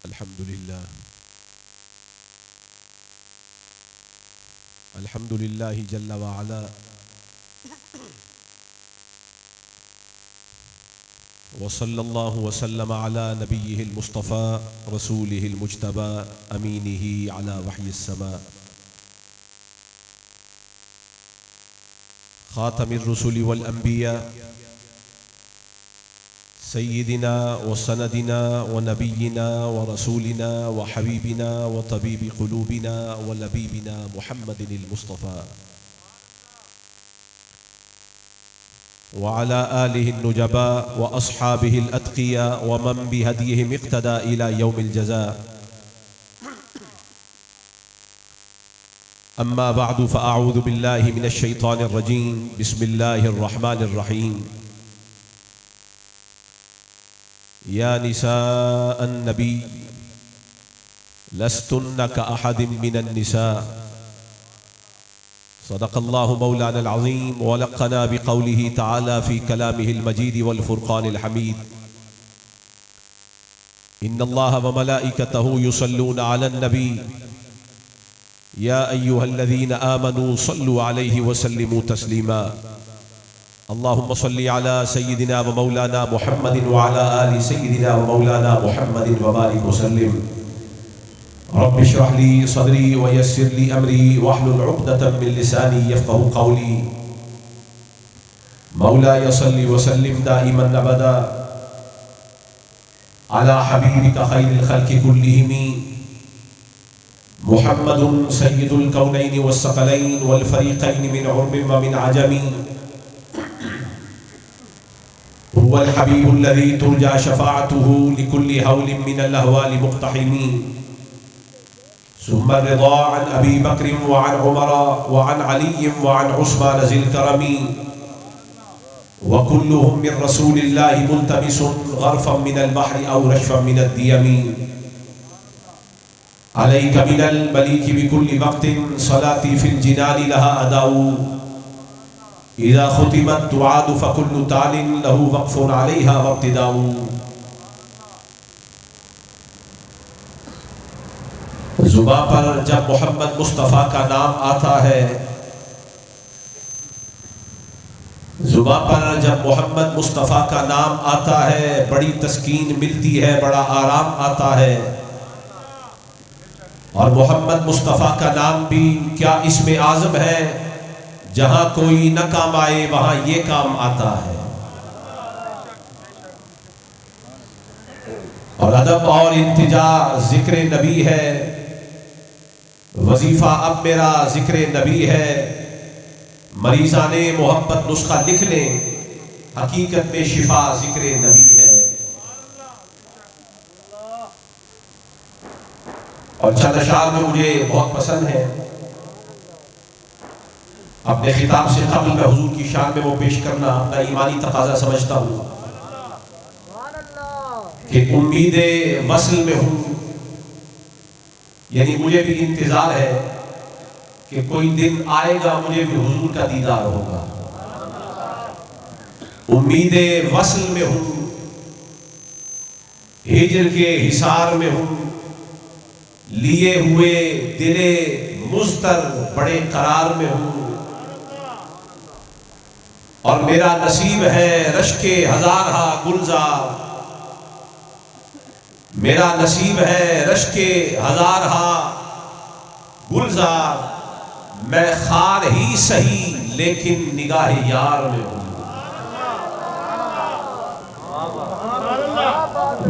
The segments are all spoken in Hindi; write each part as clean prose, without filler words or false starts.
अल्हम्दुलिल्लाह अल्हम्दुलिल्लाहि जल्ला व अला व सल्लल्लाहु व सल्लम अला नबिय्यिहिल मुस्तफ़ा रसूलिहिल मुज्तबा अमीनिही अला वह्यिस समा खातमिर रुसुलि वल अंबिया सय्यिदिना व सनदिना व नबिय्यिना व रसूलिना व हबीबिना व तबीबी क़ुलूबिना व लबीबिना मुहम्मदिनिल मुस्तफ़ा व अला आलिहिन नुजबा व अस्हाबिहिल अत्क़िया व मन बिहदीहिम इक़्तदा इला यौमिल जज़ा। अम्मा बअदु फ़अऊज़ु बिल्लाहि मिनश शैतानिर रजीम। बिस्मिल्लाहिर रहमानिर रहीम। या निसाअन नबी लस्तुन्ना कअहदिम मिनन निसा। सदक़ल्लाहु मौलानल अज़ीम व लक़्क़ना बिक़ौलिही तआला फ़ी कलामिहिल मजीद वल फ़ुरक़ानिल हमीद। इन्नल्लाह व मलाइकतहु युसल्लूना अलन नबी या अय्युहल्लज़ीना आमनू सल्लु अलैहि व सल्लिमू तस्लीमा। अल्लाहुम्मा सल्लि अला सय्यिदिना व मौलाना मुहम्मदिन व अला आलि सय्यिदिना व मौलाना मुहम्मदिन व बारिक व सल्लिम। रब्बि इश्रह ली सदरी व यस्सिर ली अमरी वहलुल उक़दतम मिन लिसानी यफ़क़हू क़ौली। मौलाया सल्लि व सल्लिम दाइमन अबदा अला हबीबिका खैरिल खल्क़ि कुल्लिहिम मुहम्मदुन सय्यिदुल कौनैनि वस्सक़लैनि वल फ़रीक़ैनि मिन उर्बिन व मिन अजमी। हुवल हबीबुल्लज़ी तुरजा शफ़ाअतुहु लिकुल्लि हौलिन मिनल अहवालि मुक़्तहिमी। सुम्मा रिज़ा अन अबी बक्र व अन उमर व अन अली व अन उस्मान ज़िल करमी व कुल्लुहुम मिन रसूलिल्लाहि मुल्तमिसुन ग़र्फ़न मिनल बहरि औ रशफ़न मिनद दियमी। अलैका मिनल मलीकि बिकुल्लि वक़्तिन सलाती फ़िल जिनानि लहा अदाउ। इज़ा ख़ुतिमत तुआदु फ़कुल्लु तालिन लहू वक़्फ़ुन अलैहा वब्तिदाउ। ज़ुबान पर जब मोहम्मद मुस्तफ़ा का नाम आता है, ज़ुबान पर जब मोहम्मद मुस्तफ़ा का नाम आता है, बड़ी तस्कीन मिलती है, बड़ा आराम आता है। और मोहम्मद मुस्तफ़ा का नाम भी क्या इसमें आज़म है, जहाँ कोई न काम आए वहाँ ये काम आता है। और अदब और इंतिजा ज़िक्र नबी है, वजीफ़ा अब मेरा ज़िक्र नबी है। मरीज़ाने मोहब्बत नुस्खा लिख लें, हकीकत में शिफा ज़िक्र नबी है। और चंद अशार में मुझे बहुत पसंद है, अपने खिताब से कबल में हुजूर की शान में वो पेश करना अपना ईमानी तकाजा समझता हूँ कि उम्मीदे वस्ल में हूँ, यानी मुझे भी इंतजार है कि कोई दिन आएगा मुझे भी हुजूर का दीदार होगा। उम्मीदे वस्ल में हूँ, हिजर के हिसार में हूँ, लिए हुए दिले मुज़तर बड़े करार में हूँ। और मेरा नसीब है रश्के हज़ारहा गुलजार, मेरा नसीब है रश्के हज़ारहा गुलजार। मैं खार ही सही लेकिन निगाह यार में हूँ।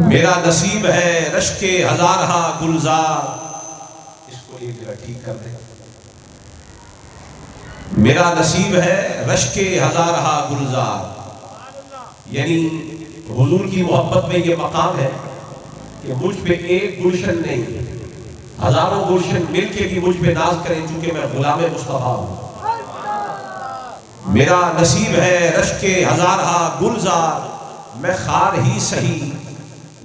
मेरा नसीब है रश्के हज़ारहा गुलजार। इसको एक जगह ठीक कर दे। मेरा नसीब है रश्के हज़ारहा गुलजार, यानी हुजूर की मोहब्बत में ये मकाम है कि मुझ पे एक गुलशन नहीं, हजारों गुलशन मिलके भी मुझ पे नाज करें, चूंकि मैं गुलाम मुस्तफ़ा हूँ। मेरा नसीब है रश्के हज़ारहा गुलजार, मैं खार ही सही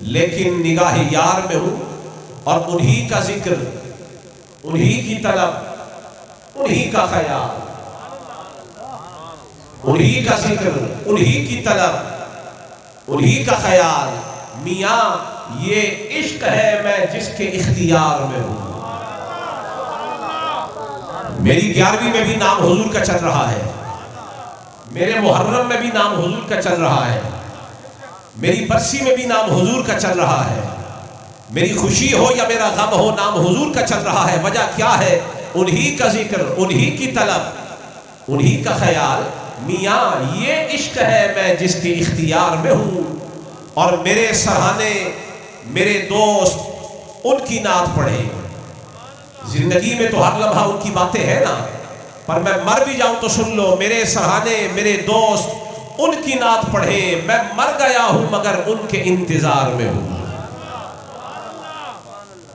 लेकिन निगाह यार में हूँ। और उन्हीं का जिक्र, उन्हीं की तलब, उन्हीं का ख्याल, उन्हीं का जिक्र, उन्हीं की तलब, उन्हीं का ख्याल। मियाँ ये इश्क है मैं जिसके इख्तियार में हूं। मेरी 11वीं में भी नाम हुजूर का चल रहा है, मेरे मुहर्रम में भी नाम हुजूर का चल रहा है, मेरी बरसी में भी नाम हुजूर का चल रहा है, मेरी खुशी हो या मेरा गम हो नाम हुजूर का चल रहा है। वजह क्या है? उन्हीं का जिक्र, उन्हीं की तलब, उन्हीं का ख्याल। मियाँ ये इश्क है मैं जिसके इख्तियार में हूँ, और मेरे सराहने मेरे दोस्त उनकी नात पढ़े। जिंदगी में तो हर लम्हा उनकी बातें हैं ना, पर मैं मर भी जाऊं तो सुन लो, मेरे सराहने मेरे दोस्त उनकी नात पढ़े। मैं मर गया हूं मगर उनके इंतजार में हूं,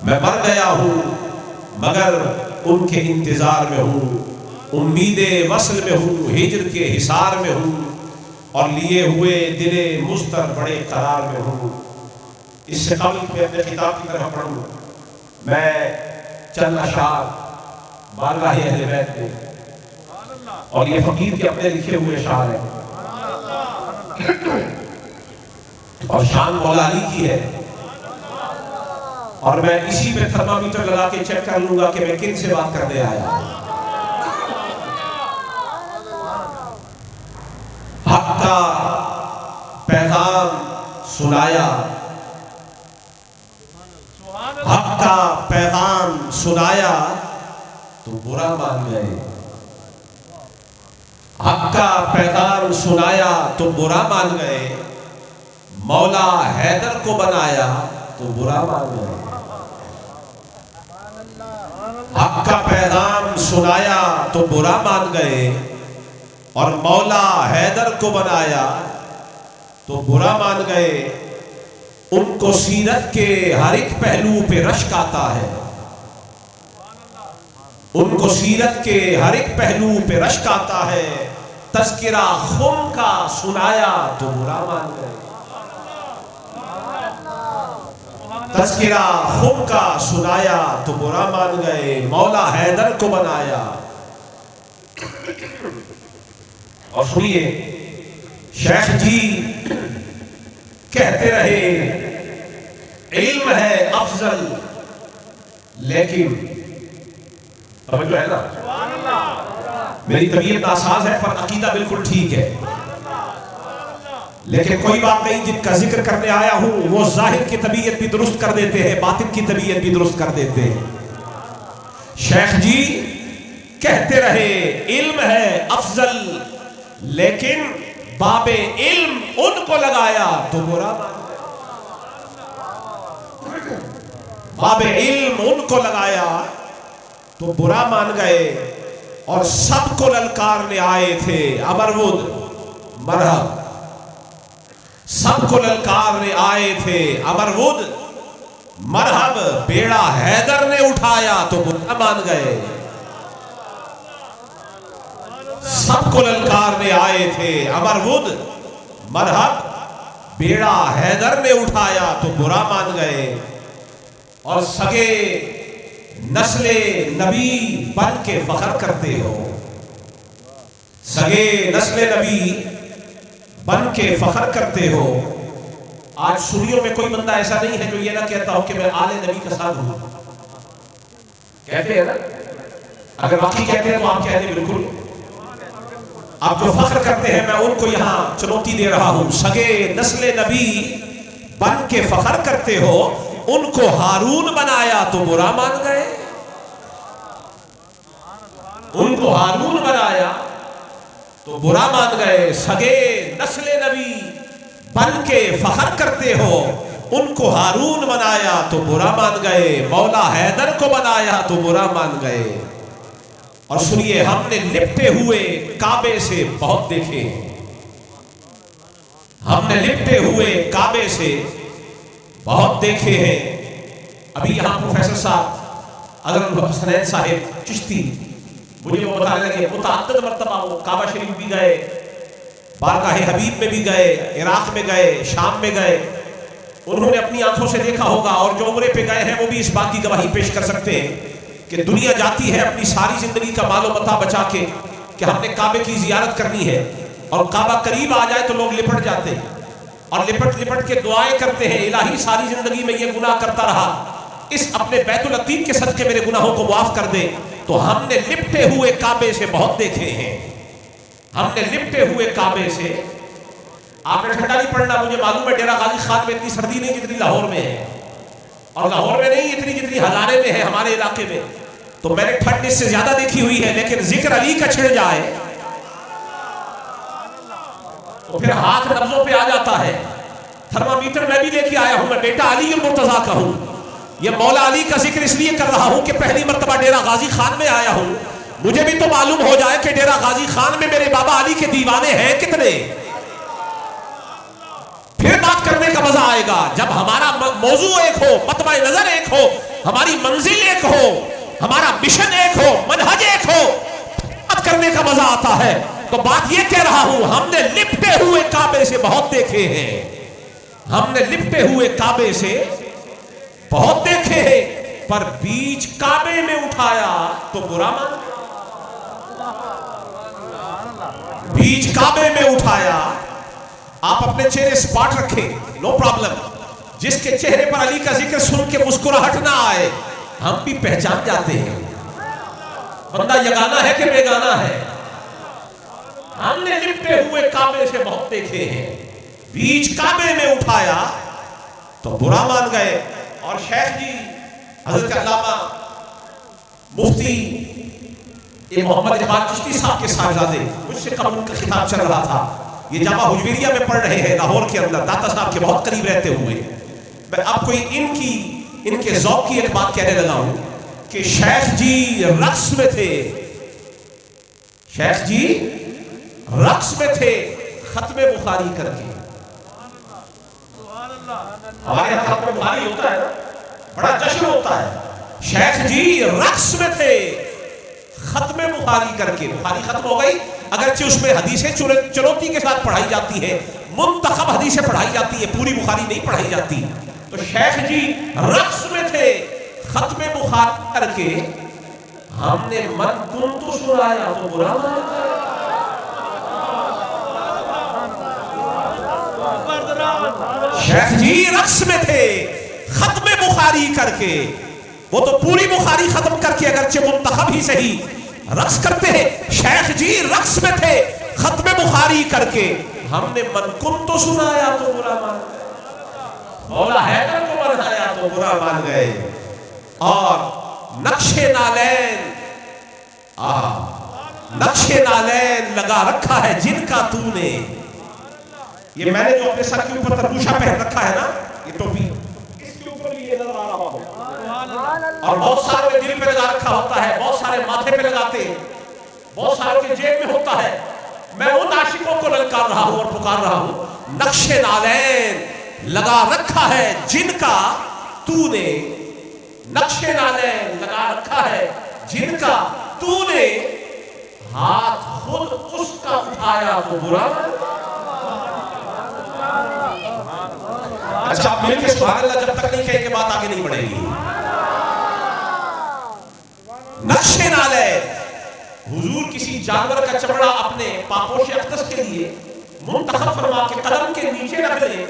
मैं मर गया हूं मगर उनके इंतजार में हूं। उम्मीदे वसल में हूं, हिजर के हिसार में हूं, और लिए हुए दिले मुस्तर बड़े करार में हूं। इससे कबल मैं अपने किताब की तरफ पढ़ूं, मैं चंद अशार बारगाह अहले बैत में, और ये फकीर के अपने लिखे हुए अशार हैं, और शान मौला अली की है। और मैं इसी पे थर्मामीटर लगा के चेक कर लूंगा कि मैं किन से बात करने आया। हक का पैगाम सुनाया, हक का पैगाम सुनाया तो बुरा मान गए, हक का पैगाम सुनाया तो बुरा मान गए। मौला हैदर को बनाया तो बुरा मान गए। हक का पैगाम सुनाया तो बुरा मान गए, और मौला हैदर को बनाया तो बुरा मान गए। उनको सीरत के हर एक पहलू पे रश्क आता है, उनको सीरत के हर एक पहलू पे रश्क आता है। तज़किरा खुम का सुनाया तो बुरा मान गए, तज़किरा खुम का सुनाया तो बुरा मान गए। मौला हैदर को बनाया। और सुनिए, शेख जी कहते रहे इल्म है अफजल, लेकिन समझ लो है ना, मेरी तबीयत नासाज है पर अकीदा बिल्कुल ठीक है। लेकिन कोई बात नहीं, जिनका जिक्र करने आया हूं वो जाहिर की तबीयत भी दुरुस्त कर देते हैं, बातिन की तबीयत भी दुरुस्त कर देते हैं। शेख जी कहते रहे इल्म है अफजल, लेकिन बाबे इल्म उनको लगाया तो बुरा मान गए। बाबे इल्म उनको लगाया तो बुरा मान गए, और सबको ललकारने आए थे अमरवुद मरहब, सबको ललकारने आए थे अमरवुद मरहब। बेड़ा हैदर ने उठाया तो बुरा मान गए। सबको ललकारने आए थे अमरवुद मरहब, बेड़ा हैदर ने उठाया तो बुरा मान गए। और सगे नस्ले नबी बन के फख्र करते हो, सगे नस्ले नबी बन के फख्र करते हो। आज सुनियों में कोई बंदा ऐसा नहीं है जो ये ना कहता हो कि मैं आले नबी का साथ हूं। कहते हैं ना, अगर वाकई कहते हैं तो आप कहते हैं बिल्कुल। आप जो फख्र करते हैं मैं उनको यहां चुनौती दे रहा हूं। सगे नस्ले नबी बन के फख्र करते हो, उनको हारून बनाया तो बुरा मान गए, उनको हारून बनाया तो बुरा मान गए। सगे नस्ले नबी बन के फख्र करते हो, उनको हारून बनाया तो बुरा मान गए। मौला हैदर को बनाया तो बुरा मान गए। और सुनिए, हमने लिपटे हुए काबे से बहुत देखे, हमने लिपटे हुए काबे से बहुत देखे हैं। अभी यहां प्रोफेसर साहब अगर हसनैन साहिब चिश्ती मुझे वो बताने लगे, मुतअद्दिद मर्तबा वो काबा शरीफ भी गए, बारगाह हबीब में भी गए, इराक में गए, शाम में गए। उन्होंने अपनी आंखों से देखा होगा, और जो उम्रे पे गए हैं वो भी इस बात की गवाही पेश कर सकते हैं कि दुनिया जाती है अपनी सारी जिंदगी का मालो मता बचा के कि हमने काबे की जियारत करनी है, और काबा करीब आ जाए तो लोग लिपट जाते हैं। और लिपट लिपट के दुआएं करते हैं, इलाही सारी जिंदगी में ये गुनाह करता रहा, इस अपने बैतुल अतीक के सदके मेरे गुनाहों को माफ कर दे। तो हमने लिपटे हुए काबे से बहुत देखे हैं, हमने लिपटे हुए काबे से। आपने ठंडा नहीं पड़ना, मुझे मालूम है डेरा गाजी खान में इतनी सर्दी नहीं जितनी लाहौर में है, और लाहौर में नहीं इतनी जितनी हजारे में है हमारे इलाके में। तो मैंने ठंड इससे ज्यादा देखी हुई है, लेकिन जिक्र अली का छिड़ जाए तो फिर हाथ नब्जों पे आ जाता है। थर्मामीटर मैं भी लेके आया हूं, मैं बेटा अली मुर्तजा का हूं। ये मौला अली का जिक्र इसलिए कर रहा हूं कि पहली मर्तबा डेरा गाजी खान में आया हूं, मुझे भी तो मालूम हो जाए कि डेरा गाजी खान में मेरे बाबा अली के दीवाने हैं कितने। फिर बात करने का मजा आएगा जब हमारा मौजू एक हो, मतबा नजर एक हो, हमारी मंजिल एक हो, हमारा मिशन एक हो, मनहज एक हो, बात करने का मजा आता है। तो बात ये कह रहा हूं, हमने लिपटे हुए काबे से बहुत देखे हैं, हमने लिपटे हुए काबे से बहुत देखे हैं, पर बीच काबे में उठाया तो बुरा मान। बीच काबे में उठाया, आप अपने चेहरे स्पॉट रखें, नो प्रॉब्लम। जिसके चेहरे पर अली का जिक्र सुन के मुस्कुराहट ना आए, हम भी पहचान जाते हैं बंदा यगाना है कि बेगाना है। हमने लिपटे हुए काबे से बहुत देखे हैं, बीच काबे में उठाया तो बुरा मान गए। और शेख जी हजरत अल्लामा मुफ्ती मोहम्मद जमाल चिश्ती साहब के साहबजादे, मुझसे कब उनका खिताब चल रहा था, ये जामा हुजविरिया में पढ़ रहे हैं लाहौर के अंदर, दाता साहब के बहुत करीब रहते हुए। मैं आपको इनके ज़ौक़ की एक बात कहने लगा हूं कि शेख जी रक्स में थे, शेख जी रक्स में थे खत्मे बुखारी करके। हमारे यहाँ खत्मे बुखारी होता है ना, बड़ा जश्न होता है। शेख जी रक्स में थे खत्मे बुखारी करके। बुखारी खत्म हो गई, अगरचे उसमें हदीसें चुनौती के साथ पढ़ाई जाती है, मुंतखब हदीसें पढ़ाई जाती है, पूरी बुखारी नहीं पढ़ाई जाती। तो शेख जी रक्स में थे खत्मे बुखारी करके, हमने मन कुन तो सुनाया तो बुरा माना। शेख जी रक्स में थे खत्मे बुखारी करके, वो तो पूरी बुखारी खत्म करके अगरचे मुंतखब ही सही रक्स करते हैं। शेख जी रक्स में थे खत्मे बुखारी करके, हमने मनकुन तो सुनाया तो बुरा मान गए, मौला हैदर को मनाया तो बुरा मान गए। और नक्शे नालैन लगा रखा है जिनका तूने। ये मैंने जो अपने सर के ऊपर तरबूशा पहन रखा है ना, ये टोपी, इसके ऊपर भी ये नजर आ रहा हो। और बहुत सारे दिल पे लगा रखा होता है, बहुत सारे माथे पे लगाते हैं, बहुत सारों के जेब में होता है। मैं उन आशिकों को ललकार रहा हूं और पुकार रहा हूं, नक्शे नालैन लगा रखा है जिनका तूने, नक्शे नालैन लगा रखा है जिनका तूने, हाथ खुद उसका उठाया तो बुरा। अच्छा, आप मिलके सुभान अल्लाह जब तक नहीं कहेंगे बात आगे नहीं बढ़ेगी। नक्शे नालैन, हुजूर किसी जानवर का चमड़ा अपने पापोश अख्तस के लिए मुंतखब फरमा के कदम के नीचे रख ले,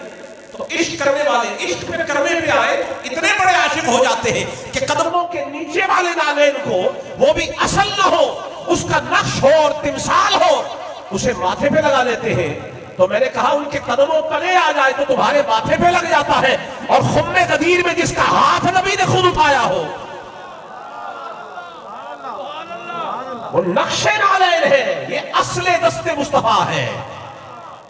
तो इश्क करने वाले इश्क पे करने पे आए तो इतने बड़े आशिक हो जाते हैं कि कदमों के नीचे वाले नालैन को, वो भी असल न हो, उसका नक्श हो और तिमसाल हो, उसे माथे पे लगा लेते हैं। तो मैंने कहा उनके कदमों तले आ जाए तो तुम्हारे माथे पे लग जाता है। और खुम्मे गदीर में जिसका हाथ नबी ने खुद उठाया हो, वो नक्शे नालैन है, ये असले दस्ते मुस्तफा है।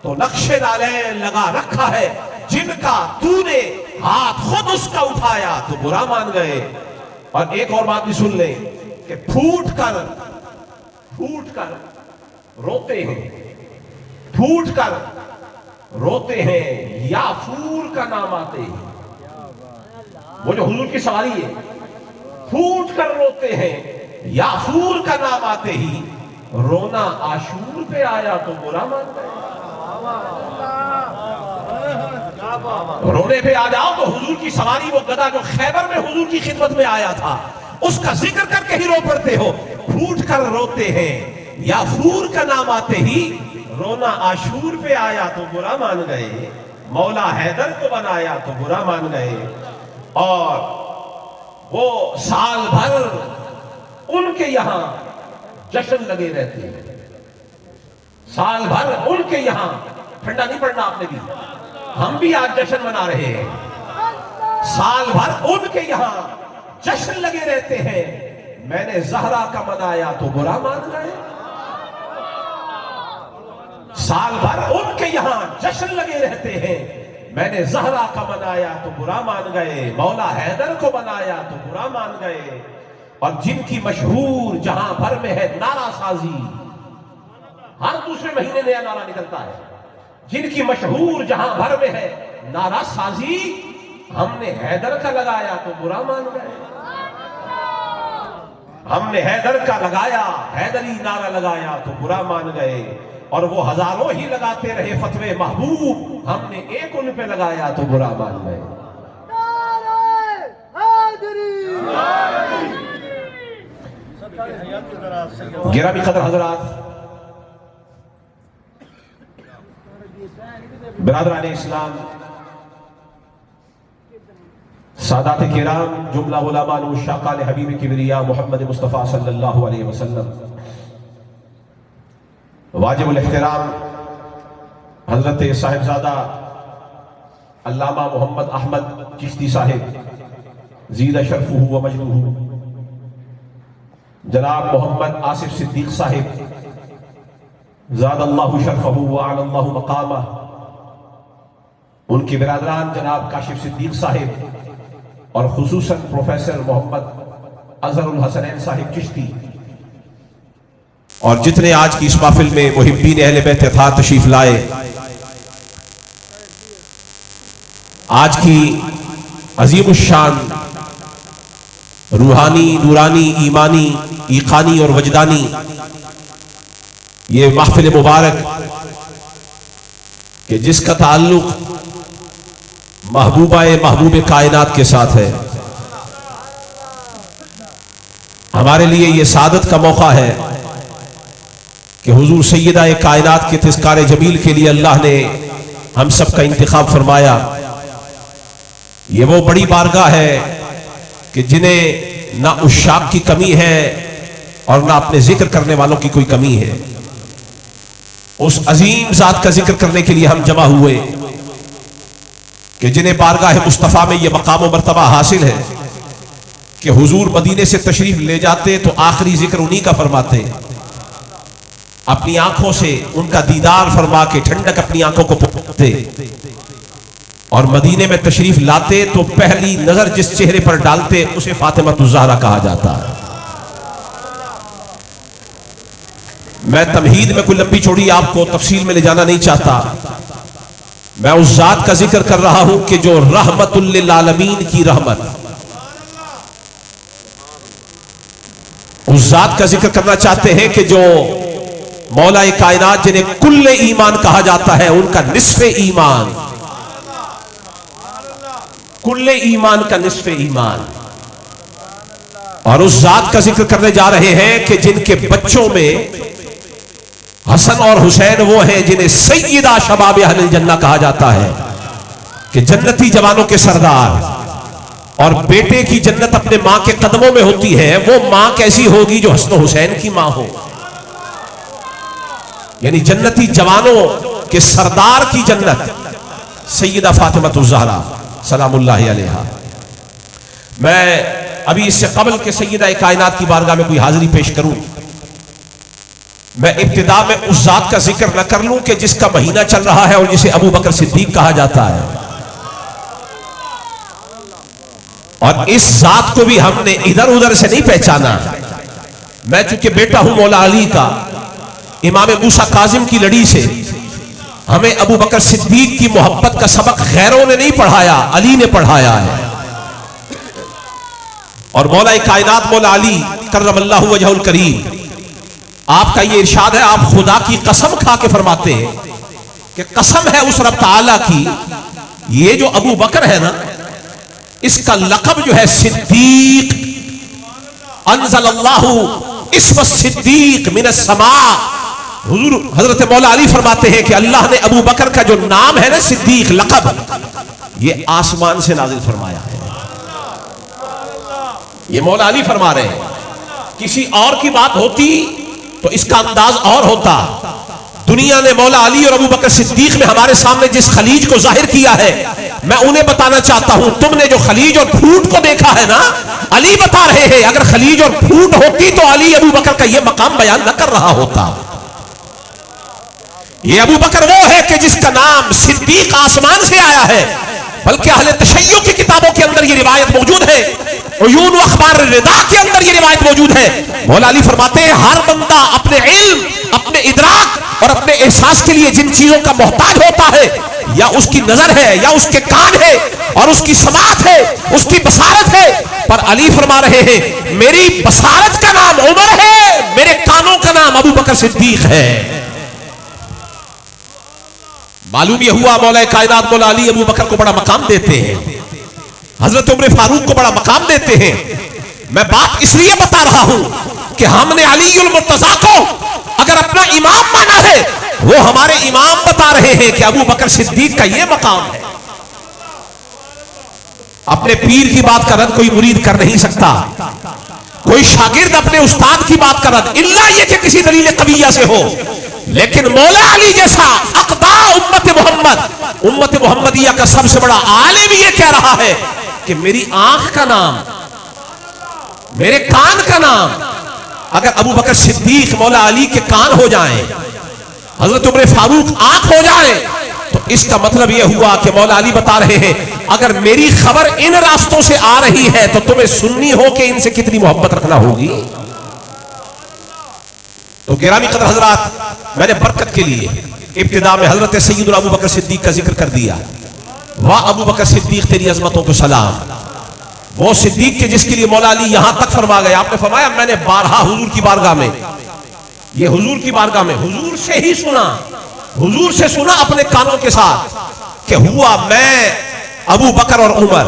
तो नक्शे नालैन लगा रखा है जिनका तूने, हाथ खुद उसका उठाया तो बुरा मान गए। और एक और बात भी सुन ले कि फूट कर रोते हैं, फूट कर रोते हैं, याफूर का नाम आते हैं। वो जो हुजूर की सवारी है, फूट कर रोते हैं, याफूर का नाम आते ही रोना आशूर पे आया तो बुरा मान गए। रोने पे आ जाओ तो हुजूर की सवारी, वो गधा जो खैबर में हुजूर की खिदमत में आया था, उसका जिक्र करके ही रो पड़ते हो। फूट कर रोते हैं, याफूर का नाम आते ही रोना आशूर पे आया तो बुरा मान गए। मौला हैदर को बनाया तो बुरा मान गए। और वो साल भर उनके यहां जश्न लगे रहते हैं, साल भर उनके यहां। ठंडा नहीं पड़ना आपने भी, हम भी आज जश्न मना रहे हैं। साल भर उनके यहां जश्न लगे रहते हैं। मैंने ज़हरा का मनाया तो बुरा मान गए। साल भर उनके यहां जश्न लगे रहते हैं। मैंने ज़हरा का मनाया तो बुरा मान गए। मौला हैदर को बनाया तो बुरा मान गए। और जिनकी मशहूर जहां भर में है नारासाजी, हर दूसरे महीने नया नारा निकलता है। जिनकी मशहूर जहां भर में है नारासाजी, हमने हैदर का लगाया तो बुरा मान गए। हमने हैदर का लगाया, हैदरी नारा लगाया तो बुरा मान गए। और वो हजारों ही लगाते रहे फतवे महबूब, हमने एक उन पे लगाया तो बुरा मान गए। गिरामी कदर हजरात, बिरादरान इस्लाम, सादात किराम, जुमला उलमा शाकाल हबीब किबरिया मोहम्मद मुस्तफ़ा सल्लल्लाहु अलैहि वसल्लम, वाजिबुल इहतराम हजरत साहिबजादा अल्लामा मोहम्मद अहमद चिश्ती साहिब, ज़ीदा शरफुहु व मजदूहु, जनाब मोहम्मद आसिफ सिद्दीक साहिब, ज़ादल्लाहु शरफहु व अअल्लाहु मकामह, उनके बिरादरान जनाब काशिफ सिद्दीक साहिब और खुसूसन प्रोफेसर मोहम्मद अजहरुल हसनैन साहिब चिश्ती, और जितने आज की इस महफिल में मुहिब्बीन अहले बैत इत्तेहाद तशरीफ लाए। आज की अजीमुश्शान रूहानी, नूरानी, ईमानी, ईकानी और वजदानी ये महफिल मुबारक कि जिसका ताल्लुक महबूबा महबूब कायनात के साथ है, हमारे लिए ये सादत का मौका है कि हुजूर सैयदा कायनात के तिज़कार जमील के लिए अल्लाह ने हम सब का इंतखाब फरमाया। ये वो बड़ी बारगाह है कि जिन्हें ना उशाक की कमी है और ना अपने जिक्र करने वालों की कोई कमी है। उस अजीम जात का जिक्र करने के लिए हम जमा हुए कि जिन्हें बारगाह मुस्तफ़ा में यह मकाम व मर्तबा हासिल है कि हुजूर मदीने से तशरीफ ले जाते तो आखिरी जिक्र उन्हीं का फरमाते, अपनी आंखों से उनका दीदार फरमा के ठंडक अपनी आंखों को पोंछते, और मदीने में तशरीफ लाते तो पहली नजर जिस चेहरे पर डालते उसे फातिमातुज़ ज़हरा कहा जाता है। मैं तमहीद में कोई लंबी चौड़ी आपको तफसील में ले जाना नहीं चाहता। मैं उस जात का जिक्र कर रहा हूं कि जो रहमतुल लिल आलमीन की रहमत, उस जात का जिक्र करना चाहते हैं कि जो मौला कायनात जिन्हें कुल्ले ईमान कहा जाता है, उनका निस्फे ईमान, कुल्ले ईमान का निस्फे ईमान। और उस जात का जिक्र करने जा रहे हैं कि जिनके बच्चों में हसन और हुसैन वो हैं जिन्हें सैयदा शबाब अहलिल जन्नह कहा जाता है, कि जन्नती जवानों के सरदार। और बेटे की जन्नत अपने मां के कदमों में होती है। वो मां कैसी होगी जो हसन हुसैन की मां हो, यानी जन्नती जवानों के सरदार की जन्नत सैयदा फातिमातुज़ ज़हरा सलामुल्लाहि अलैहा। मैं अभी इससे कबल के सैयदा कायनात की बारगाह में कोई हाजिरी पेश करूं, मैं इब्तिदा में उस जात का जिक्र न कर लूं कि जिसका महीना चल रहा है और जिसे अबू बकर सिद्दीक कहा जाता है। और इस जात को भी हमने इधर उधर से नहीं पहचाना। मैं चूंकि बेटा हूं मौला अली का, इमाम मूसा काजिम की लड़ी से, हमें अबू बकर सिद्दीक की मोहब्बत का सबक गैरों ने नहीं पढ़ाया, अली ने पढ़ाया है। और मौला कायनात मौला अली कर्रमल्लाहु वजहुल करीम, आपका ये इरशाद है, आप खुदा की कसम खा के फरमाते हैं कि कसम है उस रब ताला की, ये जो अबू बकर है ना, इसका लक़ब जो है सिद्दीक, अनज़लल्लाहु इस्म सिद्दीक मिनस समा, हुजूर हजरत मौला अली फरमाते हैं कि अल्लाह ने अबू बकर का जो नाम है ना सिद्दीक लक़ब, ये आसमान से नाजिल फरमाया है। ये मौला अली फरमा रहे हैं। किसी और की बात होती तो इसका अंदाज और होता। दुनिया ने मौला अली और अबू बकर सिद्दीक में हमारे सामने जिस खलीज को जाहिर किया है, मैं उन्हें बताना चाहता हूं, तुमने जो खलीज और फूट को देखा है ना, अली बता रहे हैं अगर खलीज और फूट होती तो अली अबू बकर का यह मकाम बयान न कर रहा होता। ये अबू बकर वो है कि जिसका नाम सिद्दीक आसमान से आया है, बल्कि अहले तशय्युअ की किताबों के अंदर ये रिवायत मौजूद है, उयून व अखबार रिदा के अंदर ये रिवायत मौजूद है। मौला अली फरमाते हैं हर बंदा अपने इल्म, अपने इदराक और अपने एहसास के लिए जिन चीजों का मोहताज होता है, या उसकी नजर है, या उसके कान है, और उसकी समात है, उसकी बसारत है, पर अली फरमा रहे हैं मेरी बसारत का नाम उमर है, मेरे कानों का नाम अबू बकर सिद्दीक है। मालूम यह हुआ मौला कायनात मौला अली अबू बकर को बड़ा मकाम देते हैं, हजरत उमर फारूक को बड़ा मकाम देते हैं। मैं बात इसलिए बता रहा हूं कि हमने अली उल मुर्तजा को अगर अपना इमाम माना है, वो हमारे इमाम बता रहे हैं कि अबू बकर सिद्दीक का ये मकाम है। अपने पीर की बात का रद्द कोई मुरीद कर नहीं सकता, कोई शागिर्द अपने उस्ताद की बात का रद्द, इल्ला ये कि किसी दलील कविया से हो। लेकिन मौला अली जैसा अक़दा उम्मत मोहम्मदिया का सबसे बड़ा आलिम ये कह रहा है कि मेरी आंख का नाम, मेरे कान का नाम, अगर अबू बकर सिद्दीक मौला अली के कान हो जाएं, हजरत उमर फारूक आंख हो जाए, तो इसका मतलब यह हुआ कि मौला अली बता रहे हैं अगर मेरी खबर इन रास्तों से आ रही है तो तुम्हें सुन्नी हो कि इनसे कितनी मोहब्बत रखना होगी। तो गिरामी कदर हजरात, मैंने बरकत के लिए इब्तिदा में हजरत सैयदना अबू बकर सिद्दीक का जिक्र कर दिया। वाह अबू बकर सिद्दीक तेरी अजमतों को सलाम। वो सिद्दीक के जिसके लिए मौला अली यहां तक फरमा गए, आपने फरमाया मैंने बारहा हुजूर की बारगाह में, ये हुजूर की बारगाह में हुजूर से ही सुना, हुजूर से सुना अपने कानों के साथ कि हुआ मैं अबू बकर और उमर,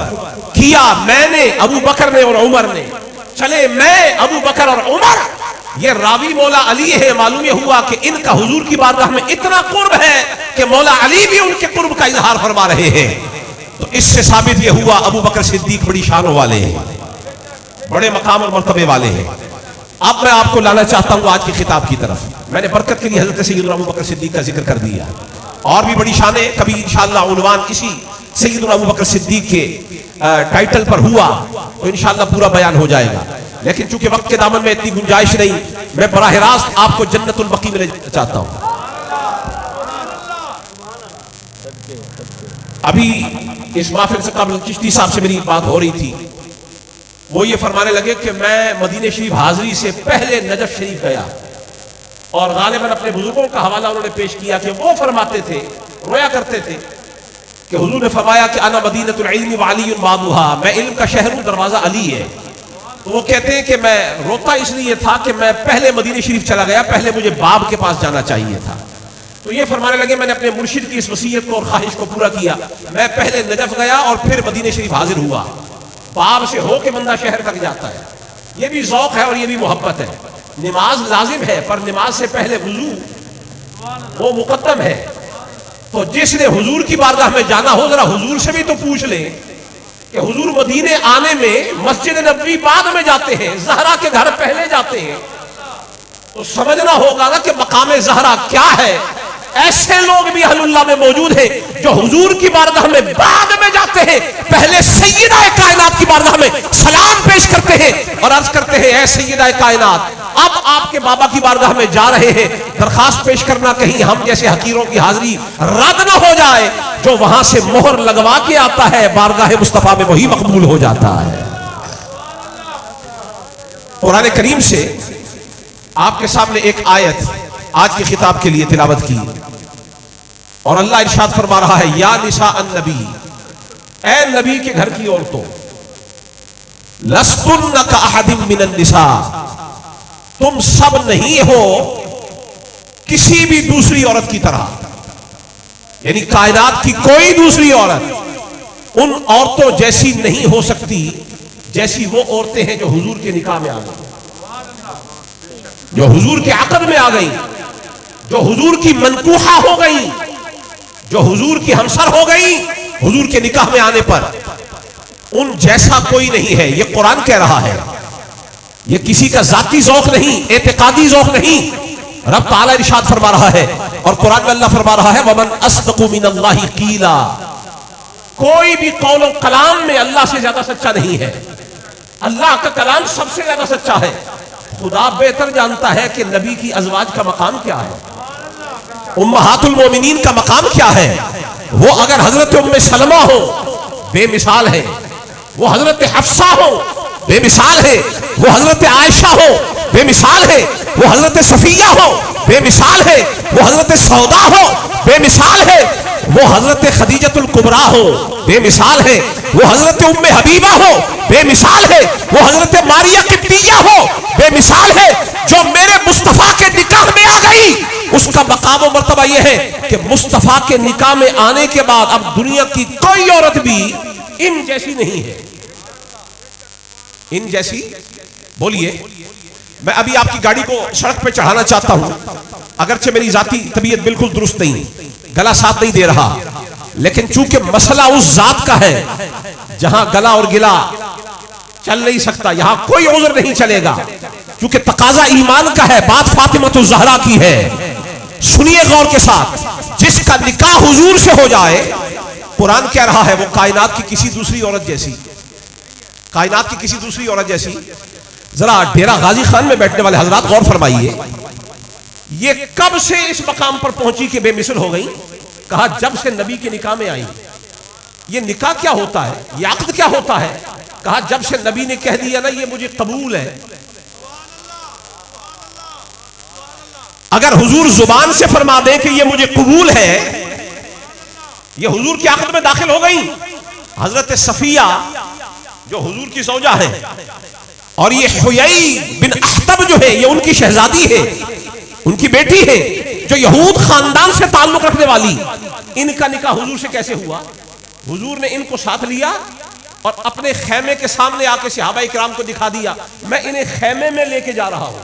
किया मैंने अबू बकर ने और उमर ने, चले मैं अबू बकर और उमर। ये रावी मौला अली है। मालूम यह हुआ कि इनका हुजूर की बारगाह में इतना कुर्ब है कि मौला अली भी उनके कुर्ब का इजहार फरमा रहे हैं। तो इससे साबित यह हुआ अबू बकर सिद्दीक बड़ी शानों वाले हैं, बड़े मकाम और मर्तबे वाले हैं। अब मैं आपको लाना चाहता हूं आज की खिताब की तरफ। मैंने बरकत के लिए हजरत सैयदना अबू बकर सिद्दीक का जिक्र कर दिया, और भी बड़ी शानें कभी इंशाअल्लाह उन्वान इसी सैयदना अबू बकर सिद्दीक के टाइटल पर हुआ तो इंशाअल्लाह पूरा बयान हो जाएगा। लेकिन चूंकि वक्त के दामन में इतनी गुंजाइश नहीं, मैं बराह रास्त आपको जन्नतुल बकी में ले चाहता हूं। अभी इस महफिल से कबल चिश्ती साहब से मेरी बात हो रही थी, वो ये फरमाने लगे कि मैं मदीने शरीफ हाजिरी से पहले नजफ शरीफ गया, और गालिबन अपने बुजुर्गों का हवाला उन्होंने पेश किया कि वो फरमाते थे, रोया करते थे कि हुजूर ने फरमाया कि अना मदीनतुल इल्मी व अलीयुन बाबुहा, मैं इल्म का शहर हूं, दरवाजा अली है। तो वो कहते हैं कि मैं रोता इसलिए था कि मैं पहले मदीने शरीफ चला गया, पहले मुझे बाब के पास जाना चाहिए था। तो ये फरमाने लगे मैंने अपने मुर्शिद की इस वसीयत को और ख्वाहिश को पूरा किया, मैं पहले नजफ गया और फिर मदीने शरीफ हाजिर हुआ। बाब से होके बंदा शहर तक जाता है, ये भी ज़ौक़ है और ये भी मोहब्बत है। नमाज लाजिम है, पर नमाज से पहले वुज़ू वो मुक़द्दम है। तो जिसने हुजूर की बारगाह में जाना हो, जरा हुजूर से भी तो पूछ ले कि हुजूर मदीने आने में मस्जिद नबवी बाद में जाते हैं, ज़हरा के घर पहले जाते हैं, तो समझना होगा ना कि मकाम ज़हरा क्या है। ऐसे लोग भी अहलुल्लाह में मौजूद हैं जो हुजूर की बारगाह में बाद में जाते हैं, पहले सैयदा कायनात की बारगाह में सलाम पेश करते हैं और अर्ज करते हैं ऐ सैयदा कायनात, अब आपके बाबा की बारगाह में जा रहे हैं, दरखास्त पेश करना कहीं हम जैसे हकीरों की हाजिरी रद्द न हो जाए। जो वहां से मोहर लगवा के आता है बारगाह मुस्तफा में वही मकबूल हो जाता है। कुरान करीम से आपके सामने एक आयत आज की खिताब के लिए तिलावत की, और अल्लाह इरशाद फरमा रहा है या निसा अन्नबी, ए नबी के घर की औरतों, लस्तुन्न का अहदिम मिनन निसा, तुम सब नहीं हो किसी भी दूसरी औरत की तरह, यानी कायनात की कोई दूसरी औरत उन औरतों जैसी नहीं हो सकती जैसी वो औरतें हैं जो हुजूर के निकाह में आ गई, जो हुजूर के अक़द में आ गई। जो हुजूर की मनकूहा हो गई, जो हुजूर की हमसर हो गई हुजूर के निकाह में आने पर, उन जैसा कोई नहीं है। ये कुरान कह रहा है, ये किसी का जाती ज़ौक़ नहीं, एतिकादी ज़ौक़ नहीं। रब ताला इरशाद फरमा रहा है और कुरान में अल्लाह फरमा रहा है वमन अस्दक़ु मिनल्लाहि क़ीला, कोई भी कौल और कलाम में अल्लाह से ज्यादा सच्चा नहीं है। अल्लाह का कलाम सबसे ज्यादा सच्चा है। खुदा बेहतर जानता है कि नबी की अज़वाज का मकाम क्या है, उम्महातुल मोमिनीन का मकाम क्या है। वो अगर हजरत उम्मे सलमा हो बेमिसाल है, वो हजरत हफ्सा हो बेमिसाल है, वो हजरत आयशा हो बेमिसाल है, वो हजरत सफिया हो बेमिसाल है, वो हजरत सौदा हो बेमिसाल है, वो हजरत खदीजतुल कुबरा हो बेमिसाल है, वो हजरत उम्मे हबीबा हो बेमिसाल है, वो हजरत मारिया किब्तिया हो बेमिसाल है। जो मेरे मुस्तफा के निकाह में आ गई उसका मकाम और मर्तबा यह है कि मुस्तफा के निकाह में आने के बाद अब दुनिया की कोई औरत भी इन जैसी नहीं है। इन जैसी बोलिए, मैं अभी आपकी गाड़ी को सड़क पे चढ़ाना चाहता हूं, अगरचे मेरी जाती तबीयत बिल्कुल दुरुस्त नहीं, गला साथ नहीं दे रहा, लेकिन चूंकि मसला उस जात का है जहां गला और गिला चल नहीं सकता, यहां कोई उज़्र नहीं चलेगा, क्योंकि तकाजा ईमान का है। बात फातिमा ज़हरा की है, सुनिए गौर के साथ। जिसका निकाह हुजूर से हो जाए, कुरान कह रहा है वो कायनात की किसी दूसरी औरत जैसी, कायनात की किसी दूसरी औरत जैसी। जरा डेरा गाजी खान में बैठने वाले हजरात गौर फरमाइए, ये कब से इस मकाम पर पहुंची कि बेमिसल हो गई। कहा जब से नबी के निकाह में आई। ये निकाह क्या होता है, ये अक्द क्या होता है। कहा जब से नबी ने कह दिया ना ये मुझे कबूल है। अगर हुजूर जुबान से फरमा दे कि ये मुझे कबूल है, ये हुजूर की अक्द में दाखिल हो गई। हजरत सफिया जो हुजूर की ज़ौजा है, और ये हुयई बिन अख्तब जो है ये उनकी शहजादी है, उनकी बेटी है, जो यहूद खानदान से ताल्लुक रखने वाली। इनका निकाह हुजूर से कैसे हुआ। हुजूर ने इनको साथ लिया और अपने खेमे के सामने आके सहाबा किराम को दिखा दिया, मैं इन्हें खेमे में लेके जा रहा हूं।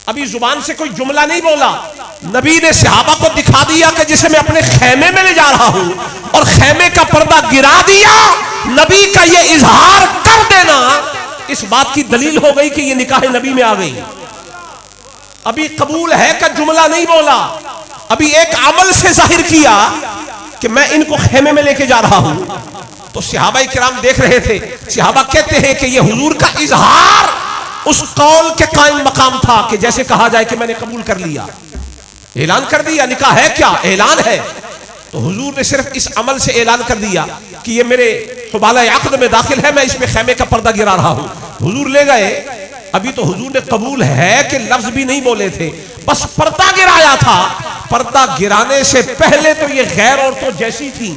अभी जुबान से कोई जुमला नहीं बोला, नबी ने सहाबा को दिखा दिया कि जिसे मैं अपने खेमे में ले जा रहा हूं, और खेमे का पर्दा गिरा दिया। नबी का ये इजहार कर देना इस बात की दलील हो गई कि ये निकाह नबी में आ गई। अभी कबूल है का जुमला नहीं बोला, अभी एक अमल से जाहिर किया कि मैं इनको खेमे में लेके जा रहा हूं। तो सहाबा किराम देख रहे थे, सहाबा कहते हैं कि ये हुजूर का इजहार उस कौल के कायम मकाम था कि जैसे कहा जाए कि मैंने कबूल कर लिया, ऐलान कर दिया। निकाह है क्या, ऐलान है। तो हुजूर ने सिर्फ इस अमल से ऐलान कर दिया कि ये मेरे हुबाला अक़द में दाखिल है, मैं इसमें खेमे का पर्दा गिरा रहा हूं। हुजूर ले गए। अभी तो हुजूर ने कबूल है कि लफ्ज भी नहीं बोले थे, बस पर्दा गिराया था। पर्दा गिराने से पहले तो ये गैर औरतों जैसी थी,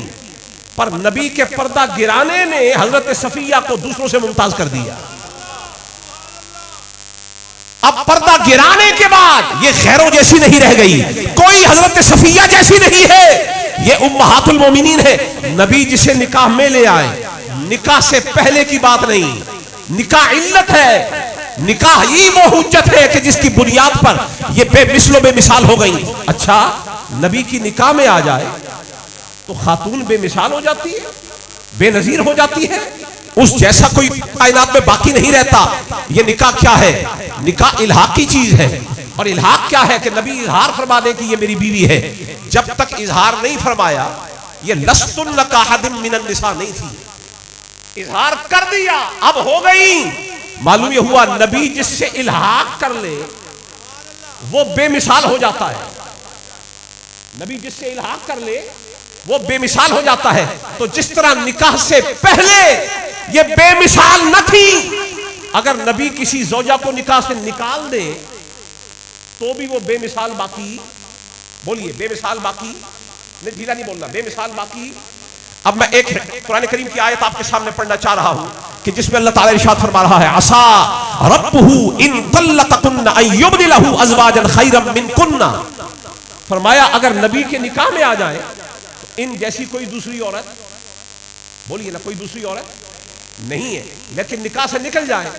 पर नबी के पर्दा गिराने ने हजरत सफिया को दूसरों से मुमताज कर दिया। अब पर्दा गिराने के बाद ये गैरों जैसी नहीं रह गई, कोई हजरत सफिया जैसी नहीं है, ये उम्महातुल मोमिनीन है। नबी जिसे निकाह में ले आए, निकाह से पहले की बात नहीं, निकाह इल्लत है। निकाह ही वो हुज्जत है कि जिसकी बुनियाद पर ये बेमिसलो बेमिसाल हो गई। अच्छा, नबी की निकाह में आ जाए तो खातून बेमिसाल हो जाती है, बेनजीर हो जाती है, उस जैसा कोई कायनात में बाकी नहीं रहता। ये निकाह क्या है, निकाह इल्हाक की चीज है। और इल्हाक क्या है कि नबी इजहार फरमा दे कि ये मेरी बीवी है। जब तक इजहार नहीं फरमाया, ये लस्तुन लकाहदिम मिनन निसा नहीं थी। इजहार कर दिया, अब हो गई। मालूम ये हुआ नबी जिससे इल्हाक कर ले वो बेमिसाल हो जाता है। नबी जिससे इल्हाक कर ले वो बेमिसाल हो जाता है। तो जिस तरह निकाह से पहले ये बेमिसाल न थी, अगर नबी किसी ज़ौजा को निकाह से निकाल दे तो भी वो बेमिसाल बाकी। बोलिए, बेमिसाल बाकी, नहीं ढीला नहीं बोलना, बेमिसाल बाकी। अब मैं एक कुरान करीम की आयत आपके सामने पढ़ना चाह रहा हूं कि जिसमें अल्लाह ताला इरशाद फरमा रहा है, असा रब्बुहु इन तल्लक़कुन्ना अन युबदिलहु अज़वाजन खैरम मिनकुन्ना। फरमाया अगर नबी के निकाह में आ जाए तो इन जैसी कोई दूसरी औरत, बोलिए ना, कोई दूसरी औरत नहीं है, लेकिन निकाह से निकल जाए,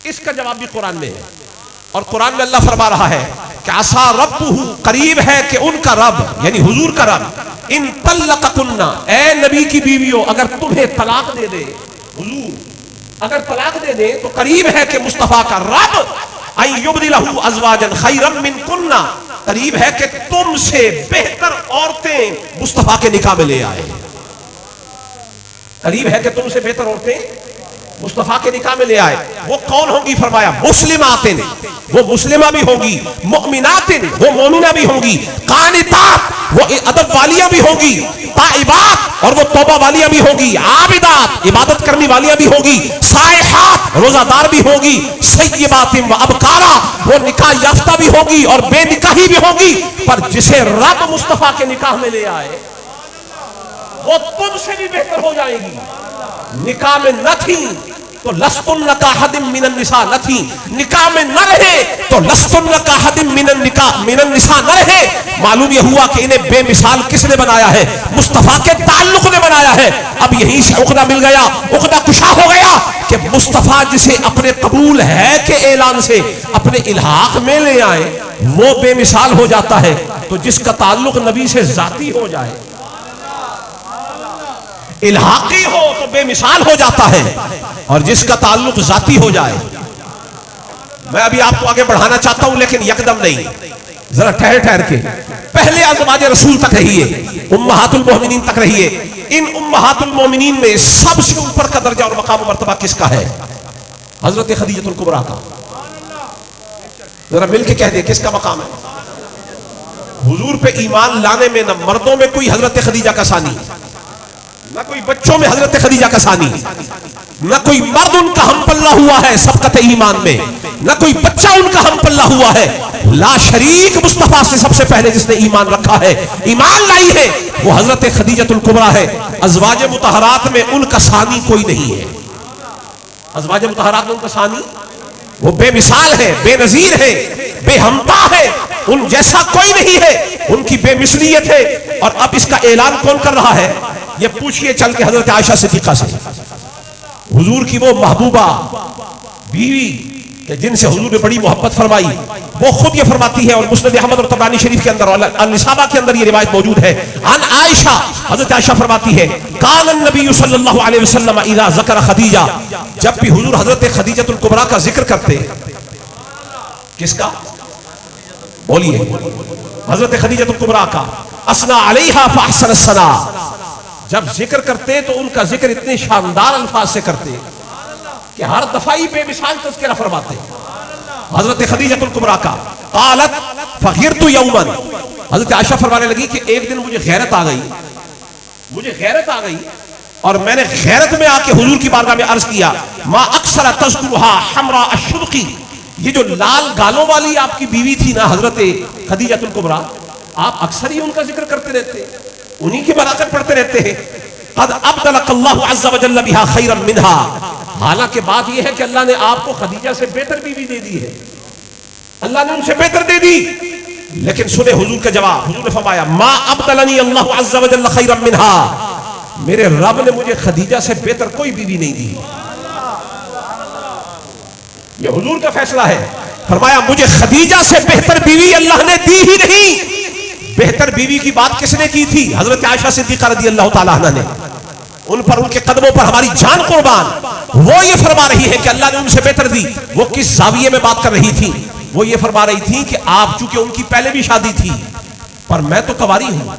इसका जवाब भी कुरान में है। और कुरान में अल्लाह फरमा रहा है कि आसा रब्बुहु, करीब है कि उनका रब यानी हुजूर का रब, इन तल्लक़कुन्ना, ए नबी की बीवियों अगर तुम्हें तलाक दे दे, हुजूर अगर तलाक दे दे तो करीब है कि मुस्तफा का रब अन युबदिलहु अज़वाजन खैरम मिनकुन्ना, करीब है कि तुमसे बेहतर औरतें मुस्तफा के निकाह में ले आए। करीब है कि तुमसे बेहतर औरतें मुस्तफा के निकाह में ले आए। वो कौन होंगी? फरमाया मुस्लिमातिन, वो मुस्लिमा भी होंगी, मुमिनातिन, वो मोमिना भी होंगी, कानितात, वो अदब वालियां भी होंगी, ताइबात, और वो तौबा वालियां भी होंगी, आबिदात, इबादत करने वालियां भी होंगी, साइहात, रोजादार भी होंगी, सय्यिबातिन व अबकारा, वो निकाह याफ्ता भी होंगी और बेनिकाही भी होंगी। पर जिसे रब मुस्तफा के निकाह में ले आए वो तुमसे भी बेहतर हो जाएगी। निकाह में न थी तो लस्तुन का हदिम मिनन निसा न थी, निकाह में न रहे तो लस्तुन का हदिम मिनन निसा न रहे। मालूम यह हुआ कि इन्हें बेमिसाल किसने बनाया है? मुस्तफा के ताल्लुक ने बनाया है। अब यहीं से उक़दा मिल गया, उक़दा कुशा हो गया कि मुस्तफा जिसे अपने कबूल है के ऐलान से अपने इल्हाक में ले आए वो बेमिसाल हो जाता है। तो जिसका ताल्लुक नबी से जाती हो जाए, इल्हाकी हो तो बेमिसाल हो जाता है, और जिसका ताल्लुक जाती हो जाए। मैं अभी आपको आगे बढ़ाना चाहता हूं लेकिन यकदम नहीं, जरा ठहर ठहर के पहले अज़वाज रसूल तक रहिए, उम्महातुल मोमिनीन तक रहिए। इन उम्महातुल मोमिनीन में सबसे ऊपर का दर्जा और मकाम मर्तबा किसका है? हजरत खदीजतुल कुबरा का। जरा मिलके कह दे किसका मकाम है? हुजूर पे ईमान लाने में न मर्दों में कोई हजरत खदीजा का सानी, न कोई बच्चों में हजरत खदीजा का सानी, न कोई मर्द उनका हम पल्ला हुआ है सबकत ईमान में, न कोई बच्चा उनका हम पल्ला हुआ है। ला शरीक मुस्तफा से सबसे पहले जिसने ईमान रखा है, ईमान लाई है, वो हजरत खदीजतुल कुबरा है। अज़वाज मुतहरात में उनका सानी कोई नहीं है। अज़वाज मुतहरात में उनका सानी वो बेमिसाल है, बेनजीर है, बेहमता है, उन जैसा कोई नहीं है, उनकी बेमिसलियत है। और अब इसका ऐलान कौन कर रहा है? ये पूछिए चल के हजरत आयशा सिद्दीक़ा से, हुजूर की वो महबूबा बीवी जिनसे हुजूर ने बड़ी मोहब्बत फरमाई, वो खुद ये फरमाती है, और मुस्नद अहमद और तबरानी शरीफ के अंदर और अल-निसाबा के अंदर ये रिवायत मौजूद है। अन आयशा, हजरत आयशा फरमाती है, कान नबी सल्लल्लाहु अलैहि वसल्लम इज़ा ज़करा खदीजा, जब भी हुजूर हजरत खदीजतुल कुबरा का जिक्र करते, किसका बोलिए? हजरत खदीजतुल कुबरा का। असना अलैहा फअहसन सना, जब जिक्र करते तो उनका जिक्र इतने शानदार अल्फाज से करते कि हर दफा ही बेमिसाल तज़किरा फरमाते। हजरत खदीजतुल कुबरा का क़ालत फ़ग़िरतु यौमन, हजरत आयशा फरमाने लगी कि एक दिन मुझे गैरत आ गई, मुझे गैरत आ गई, और मैंने गैरत में आके हुजूर की बारगाह में अर्ज किया, मा अक्सर तज़कुरुहा हमरा अश्शुदकी, ये जो लाल गालों वाली आपकी बीवी थी ना हजरत खदीजतुल कुबरा, आप अक्सर ही उनका जिक्र करते रहते, उन्हीं की बराकत पढ़ते रहते हैं। क़द अब्दलकल्लाहु अज़्ज़ा व जल्ल बिहा खैरन मिनहा, हालांकि बात यह है कि अल्लाह ने आपको खदीजा से बेहतर बीवी दे दी है, अल्लाह ने उनसे बेहतर दे दी। लेकिन सुने हुजूर का जवाब, हुजूर ने फरमाया, मा अब्दलनी अल्लाहु अज़्ज़ा व जल्ल खैरन मिनहा, मेरे रब ने मुझे खदीजा से बेहतर कोई बीवी नहीं दी। ये हुजूर का फैसला है। फरमाया मुझे खदीजा से बेहतर बीवी अल्लाह ने दी ही नहीं। बेहतर बीवी की बात किसने की थी? हजरत आयशा सिद्दीक़ा रज़ियल्लाहु ताला अन्हा ने। उन पर, उनके कदमों पर हमारी जान कुर्बान। वो ये फरमा रही है कि अल्लाह ने उनसे बेहतर दी। वो किस जाविये में बात कर रही थी? वो ये फरमा रही थी कि आप, चूंकि उनकी पहले भी शादी थी, पर मैं तो कवारी हूं,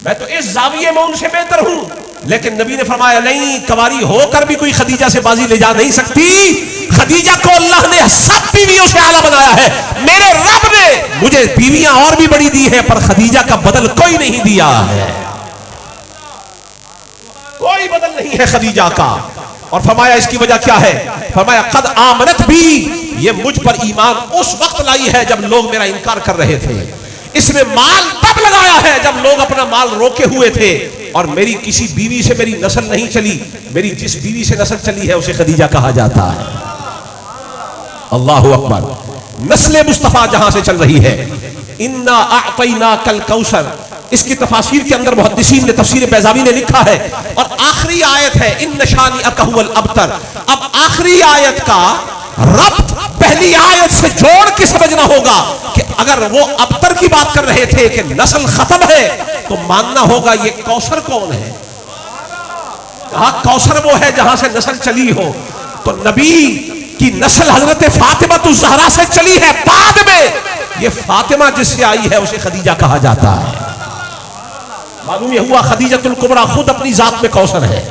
मैं तो इस जाविये में उनसे बेहतर हूं। लेकिन नबी ने फरमाया नहीं, कवारी होकर भी कोई खदीजा से बाजी ले जा नहीं सकती। खदीजा को अल्लाह ने सब बीवियों से आला बनाया है। मेरे रब ने मुझे बीवियां और भी बड़ी दी है, पर खदीजा का बदल कोई नहीं दिया है, कोई बदल नहीं है खदीजा का। और फरमाया इसकी वजह क्या है? फरमाया कद आमनत भी, ये मुझ पर ईमान उस वक्त लाई है जब लोग मेरा इनकार कर रहे थे। इसने माल तब लगाया है जब लोग अपना माल रोके हुए थे। और मेरी किसी बीवी से मेरी नस्ल नहीं चली, मेरी जिस बीवी से नस्ल चली है उसे खदीजा कहा जाता है। अल्लाहु अकबर। नस्ल मुस्तफा जहां से चल रही है। इन्ना अअतैना कल कौसर, इसकी तफासीर के अंदर मुहद्दिसीन ने, तफसीर बैज़ावी ने लिखा है, और आखिरी आयत है इन नशानी अकहुल अबतर। अब आखिरी आयत का रब्त पहली आयत से जोड़ के समझना होगा कि अगर वो अबतर की बात कर रहे थे कि नस्ल खत्म है, तो मानना होगा ये कौसर कौन है। कहा कौसर वो है जहां से नस्ल चली हो। तो नबी की नस्ल हजरत फातिमा तो ज़हरा से चली है, बाद में ये फातिमा जिससे आई है उसे खदीजा कहा जाता है। मालूम ये हुआ खदीजतुल कुबरा खुद अपनी जात में कौसर है।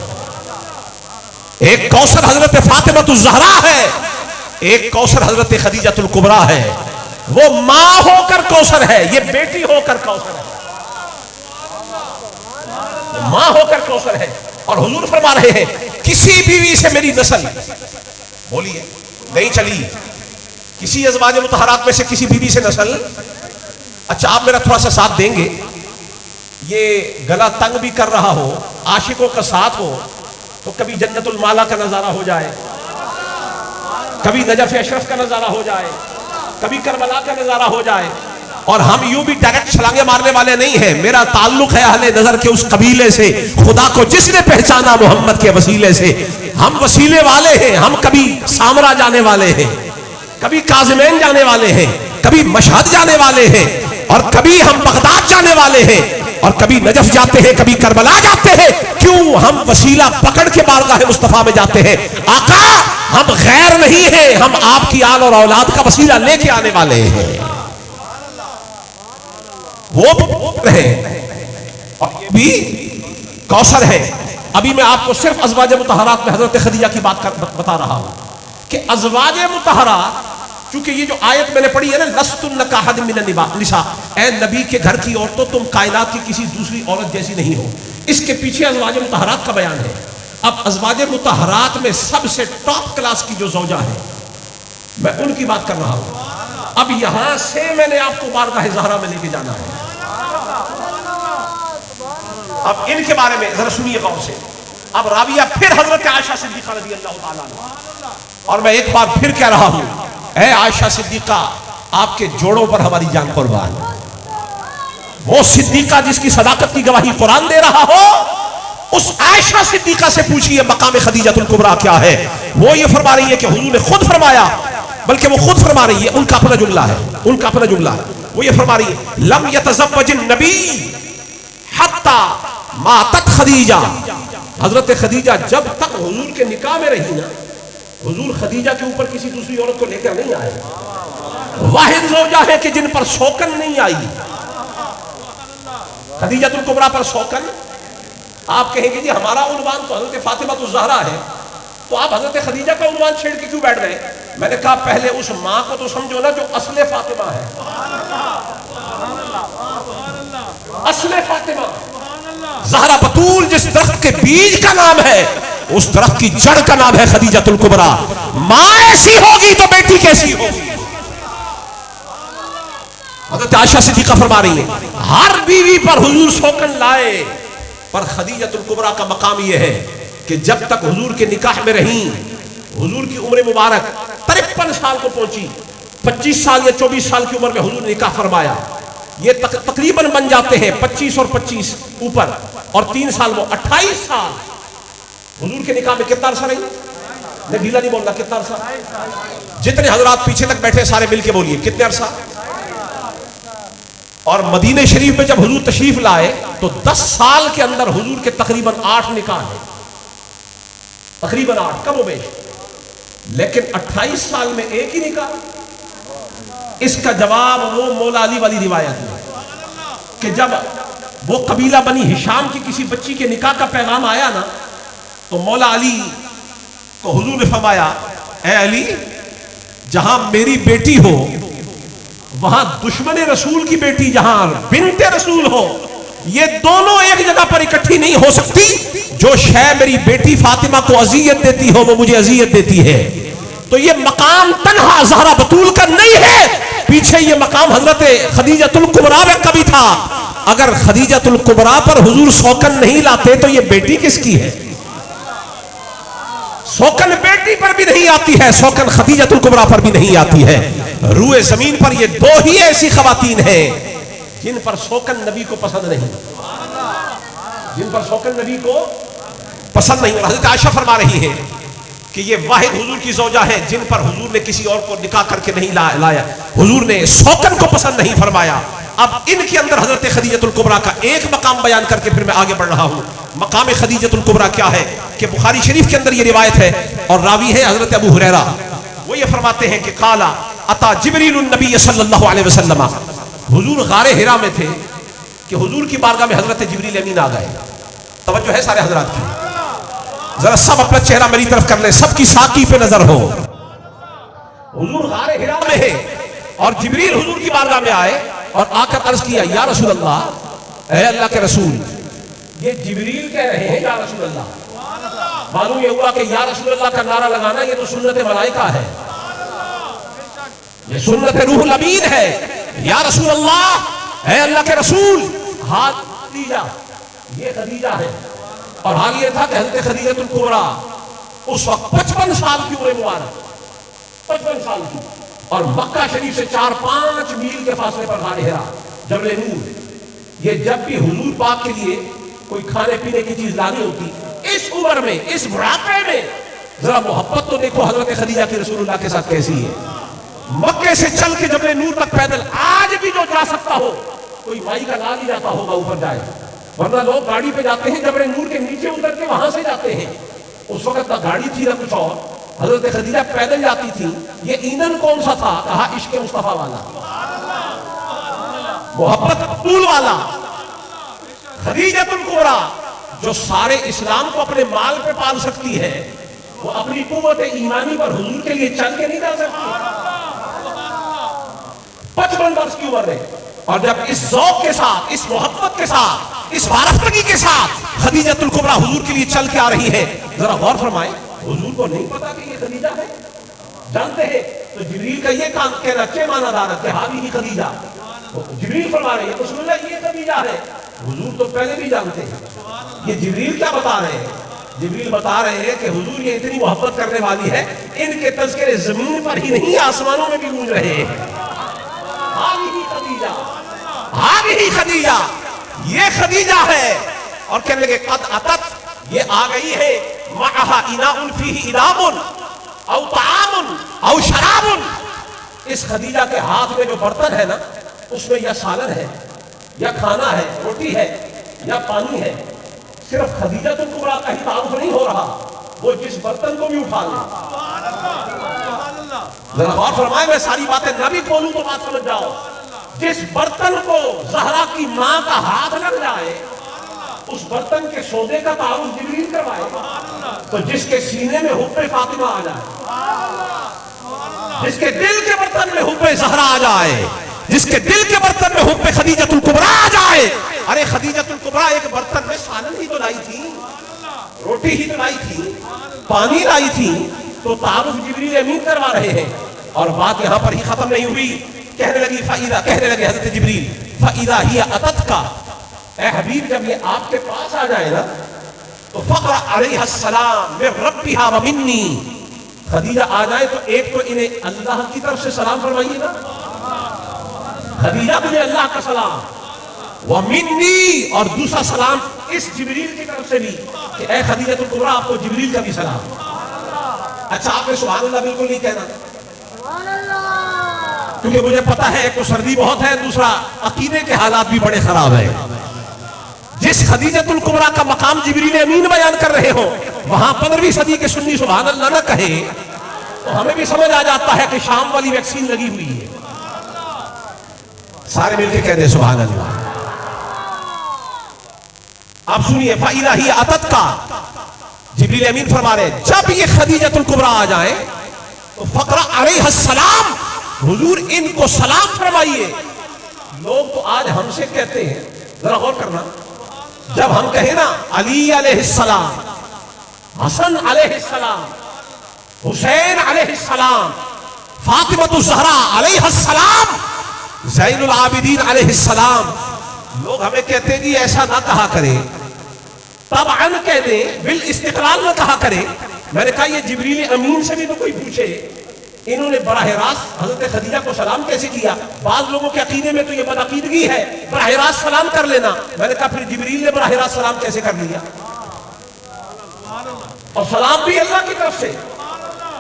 एक कौसर हजरत फातिमा तो ज़हरा है, एक कौसर हजरत खदीजतुल कुबरा है। वो मां होकर कौसर है, ये बेटी होकर कौसर है। मां होकर कौसर है। और हुजूर फरमा रहे हैं किसी बीवी से मेरी नस्ल बोलिए नहीं चली, किसी अज़वाज मुतहरात में से किसी बीवी से नस्ल। अच्छा आप मेरा थोड़ा सा साथ देंगे, ये गला तंग भी कर रहा हो, आशिकों का साथ हो, तो कभी जन्नतुल माला का नजारा हो जाए, कभी नजफ अशरफ का नजारा हो जाए, कभी करबला का नजारा हो जाए। और हम यूं भी डायरेक्ट छलांगे मारने वाले नहीं हैं। मेरा ताल्लुक है अहले नजर के उस कबीले से, खुदा को जिसने पहचाना मोहम्मद के वसीले से। हम वसीले वाले हैं, हम कभी सामरा जाने वाले हैं, कभी काज़िमैन जाने वाले हैं, कभी मशहद जाने वाले हैं, और कभी हम बगदाद जाने वाले हैं, और कभी नजफ जाते हैं, कभी करबला जाते हैं। क्यों? हम वसीला पकड़ के बारगाह मुस्तफा में जाते हैं। आका हम गैर नहीं हैं, हम आपकी आल और औलाद का वसीला लेके आने वाले हैं। वो रहे और ये भी कौसर है। अभी मैं आपको सिर्फ अज़वाज मुतहरात में हजरत खदीजा की बात बता रहा हूं कि अज़वाज मुतहरात, चूंकि ये जो आयत मैंने पढ़ी है ना, लस्तुन काहद मिनन निसा, ए नबी के घर की औरतों तुम कायनात की किसी दूसरी औरत जैसी नहीं हो, इसके पीछे अज़वाज मुतहरात का बयान है। अब अज़वाज मुतहरात में सबसे टॉप क्लास की जो ज़ौजा है, मैं उनकी बात कर रहा हूं। अब यहां से मैंने आपको बारगाह ज़हरा में लेके जाना है। अब इनके बारे में जरा सुनिए गौर से। अब राबिया फिर हजरत आयशा सिद्दीक़ा रज़ियल्लाहु ताला अन्हा, और मैं एक बार फिर कह रहा हूं, ऐ आयशा सिद्दीक़ा आपके जोड़ों पर हमारी जान कुर्बान। वो सिद्दीक़ा जिसकी सदाकत की गवाही कुरान दे रहा हो, उस आयशा सिद्दीक़ा से पूछिए मकाम खदीजतुल कुबरा क्या है। वो ये फरमा रही है कि हुजूर ने खुद फरमाया, बल्कि वो खुद फरमा रही है, उनका अपना जुमला है, उनका अपना जुमला है। वो ये फरमा रही है लम यतज़व्वजिन नबी हत्ता मातत खदीजा। हजरत खदीजा जब तक हुजूर के निकाह में रही ना, हुजूर खदीजा के ऊपर किसी दूसरी औरत को लेकर नहीं आए। वाहिद ज़ौजा है कि जिन पर शौकन नहीं आई। खदीजतुल कुबरा पर शौकन, आप कहेंगे जी हमारा उन्वान तो हजरत फातिमा तो ज़हरा है, तो आप हजरत खदीजा का उन्वान छेड़ के क्यों बैठ गए? मैंने कहा पहले उस माँ को तो समझो ना जो असले फातिमा है। असले फातिमा ज़हरा बतूल जिस दरख्त के बीज का नाम है, उस दरख्त की जड़ का नाम है खदीजतुल कुबरा। माँ ऐसी होगी तो बेटी कैसी होगी? हज़रत आयशा सिद्दीक़ा फरमा रही है हर बीवी पर हुजूर शौकन लाए, पर खदीजतुल कुबरा का मकाम यह है कि जब तक हुजूर के निकाह में रही, हुजूर की उम्र मुबारक 53 साल को पहुंची, 25 साल या 24 साल की उम्र में हुजूर ने निकाह फरमाया। ये तकरीबन बन जाते हैं 25 और 25 ऊपर, और 3 साल वो 28 साल हुजूर के निकाह में। कितना अरसा रही? मैं ढीला नहीं बोलना, कितना अरसा? जितने हजरात पीछे तक बैठे सारे मिलके बोलिए कितने अरसा। और मदीने शरीफ में जब हुजूर तशरीफ लाए तो 10 साल के अंदर हुजूर के तकरीबन 8 निकाह है, तकरीबन 8 कम बेश। लेकिन 28 साल में एक ही निकाह। इसका जवाब वो मौला अली वाली रिवायत है कि जब वो कबीला बनी हिशाम की किसी बच्ची के निकाह का पैगाम आया ना, तो मौला अली को हुजूर ने फरमाया, ए अली जहां मेरी बेटी हो वहां दुश्मन रसूल की बेटी जहां बिन्ते रसूल हो, ये दोनों एक जगह पर इकट्ठी नहीं हो सकती। जो शय मेरी बेटी फातिमा को अजियत देती हो वो मुझे अजियत देती है। तो ये मकाम तन्हा ज़हरा बतूल का नहीं है, पीछे ये मकाम हजरत खदीजतुल कुबरा में कभी था। अगर खदीजतुल कुबरा पर हुजूर शौकन नहीं लाते तो ये बेटी किसकी है? शौकन बेटी पर भी नहीं आती है, शौकन खदीजतुल कुबरा पर भी नहीं आती है। रूए जमीन पर ये दो ही ऐसी खवातीन हैं जिन पर शौकन नबी को पसंद नहीं, जिन पर शौकन नबी को पसंद नहीं। हज़रत आयशा फरमा रही है कि ये वाहिद हुजूर की ज़ौजा है जिन पर हुजूर ने किसी और को निकाह करके नहीं लाया, हुजूर ने शौकन को पसंद नहीं फरमाया। अब इनके अंदर हजरत खदीजतुल कुबरा का एक मकाम बयान करके फिर मैं आगे बढ़ रहा हूँ। मकाम खदीजतुल कुबरा क्या है कि बुखारी शरीफ के अंदर ये रिवायत है और रावी है हजरत अबू हुरैरा। वो ये फरमाते हैं कि काला अता जिब्रील नबी सल्लल्लाहु अलैहि वसल्लम, हुजूर गारे हिरा में थे कि हुजूर की बारगाह में हजरत जिब्रील अमीन आ गए। तवज्जो है सारे हजरात की, जरा सब अपना चेहरा मेरी तरफ कर ले, सबकी साकी पे नजर हो। हुजूर गारे हिरा में है और जिब्रील हुजूर की बारगाह में आए और आकर अर्ज किया, या रसूल अल्लाह, ऐ अल्लाह के रसूल। ये जिब्रील कह रहे हैं या रसूल अल्लाह। मालूम ये हुआ कि या रसूल अल्लाह का नारा लगाना ये तो सुन्नत मलाइका है, ये सुन्नत रूहुल अमीन है। या रसूल अल्लाह, ऐ अल्लाह के रसूल। हाथ खदीजा, ये खदीजा है और हाल ये था कि हज़रत खदीजतुल कुबरा उस वक्त 55 साल की उम्र मुबारक, 55 साल की, और मक्का शरीफ से 4-5 मील के फासले पर गारे हिरा, जबल नूर। ये जब भी हुजूर पाक के लिए कोई खाने पीने की चीज लानी होती, इस उम्र में, इस बुढ़ापे में, जरा मोहब्बत तो देखो हजरत खदीजा की रसूलुल्लाह के साथ कैसी है। मक्के से चल के जबल नूर तक पैदल आज भी जो जा सकता हो, कोई माई का लाल ही जाता होगा ऊपर जाए, वरना लोग गाड़ी पे जाते हैं, जबल नूर के नीचे उतर के वहां से जाते हैं। उस वक्त ना गाड़ी थी ना कुछ और, हजरत खदीजा पैदल जाती थी। ये ईंधन कौन सा था? कहा इश्क मुस्तफा वाला, मोहब्बत कबूल वाला। खदीजतुल कुबरा जो सारे इस्लाम को अपने माल पे पाल सकती है, वो अपनी कुव्वत ईमानी पर हुजूर के लिए चल के नहीं जा सकती। 55 वर्ष की उम्र है और जब इस ज़ौक़ के साथ, इस मोहब्बत के साथ, इस वारफ्तगी के साथ खदीजतुल कुबरा हुजूर के लिए चल के आ रही है, जरा गौर फरमाए। हुजूर को नहीं पता कि ये खदीजा है, जानते हैं तो जिब्रील का ये काम कहना चे मानादार है, हावी ही खदीजा। जिब्रील फरमा रहे हैं रसूलुल्लाह ये खदीजा है, हुजूर तो पहले भी जानते हैं। ये जिब्रील क्या बता रहे हैं? जिब्रील बता रहे हैं कि हुजूर ये इतनी मोहब्बत करने वाली है, इनके तज़किरे जमीन पर ही नहीं आसमानों में भी गूंज रहे हैं। हावी ही खदीजा, हावी ही खदीजा, ये खदीजा है। और कहने लगे कद अतत, ये आ गई है, मअहा इनाउन फीही इनामुन औ तामुन औ शराबुन। इस खदीजा के हाथ में जो बर्तन है ना, उसमें या सालन है, या खाना है, रोटी है, या पानी है। सिर्फ खदीजतुल कुबरा का ही तारुफ नहीं हो रहा, वो जिस बर्तन को भी उठा ले। जरा गौर फरमाए, मैं सारी बातें न भी बोलूं तो बात समझ जाओ। जिस बर्तन को ज़हरा की मां का हाथ लग जाए, उस बर्तन के सौदे का तारुफ जिब्रील करवाए। तो जिसके सीने में हुब्बे फातिमा आ जाए, जिसके दिल के बर्तन में हुब्बे ज़हरा आ जाए, जिसके दिल के बर्तन में हुब्बे खदीजतुल कुबरा आ जाए। अरे खदीजतुल कुबरा एक बर्तन में सालन ही तो लाई थी, रोटी ही तो लाई थी, पानी लाई थी, तो तारुफ जिब्रील अमीन करवा रहे हैं। और बात यहां पर ही खत्म नहीं हुई, कहने लगी फाइदा, कहने लगे हजरत जिब्रील फाइदा हिया अतत का, ए हबीब जब ये आपके पास आ जाए ना, तो फक़रा अलैहा सलाम मिन रब्बिहा व मिन्नी। खदीजा आ जाए तो एक तो इन्हें अल्लाह की तरफ से सलाम फरमाइएगा, खदीजा तुझे अल्लाह का सलाम, व मिन्नी, और दूसरा सलाम इस जिब्रील की तरफ से भी कि ए खदीजतुल कुबरा आपको जिब्रील का भी सलाम। अच्छा, आपने सुभान अल्लाह बिल्कुल नहीं कहना, क्योंकि मुझे पता है एक तो सर्दी बहुत है, दूसरा अकीदे के हालात भी बड़े खराब है। जिस खदीजतुल कुबरा का मकाम जिब्रील अमीन बयान कर रहे हो, वहां 15वीं सदी के सुन्नी सुभान अल्लाह न कहे तो हमें भी समझ आ जाता है कि शाम वाली वैक्सीन लगी हुई है। सारे मिलकर कह दे सुभान अल्लाह। आप सुनिए, फाइदा ही अतत का, जिब्रील अमीन फरमा रहे जब ये खदीजतुल कुबरा आ जाए तो फकरा अलैहा सलाम, हुजूर इनको सलाम फरमाइए। लोग तो आज हमसे कहते हैं, जरा गौर करना, जब हम कहें ना अली अलैहिस्सलाम, हसन अलैहिस्सलाम, हुसैन अलैहिस्सलाम, फातिमतुज़ ज़हरा अलैहिस्सलाम, ज़ैनुल आबिदीन अलैहिस्सलाम, लोग हमें कहते हैं कि ऐसा ना कहा करें, तबअन कह दे, बिल इस्तिक़लाल ना कहा करें। मैंने कहा ये जिब्रील अमीन से भी तो कोई पूछे, इन्होंने बराह रास्त हजरत खदीजा को सलाम कैसे किया? बाद लोगों के अकीदे में तो ये बदअकीदगी है, बराह रास्त सलाम कर लेना। मैंने कहा फिर जिब्रील ने बराह रास्त सलाम कैसे कर लिया? और सलाम भी अल्लाह की तरफ से।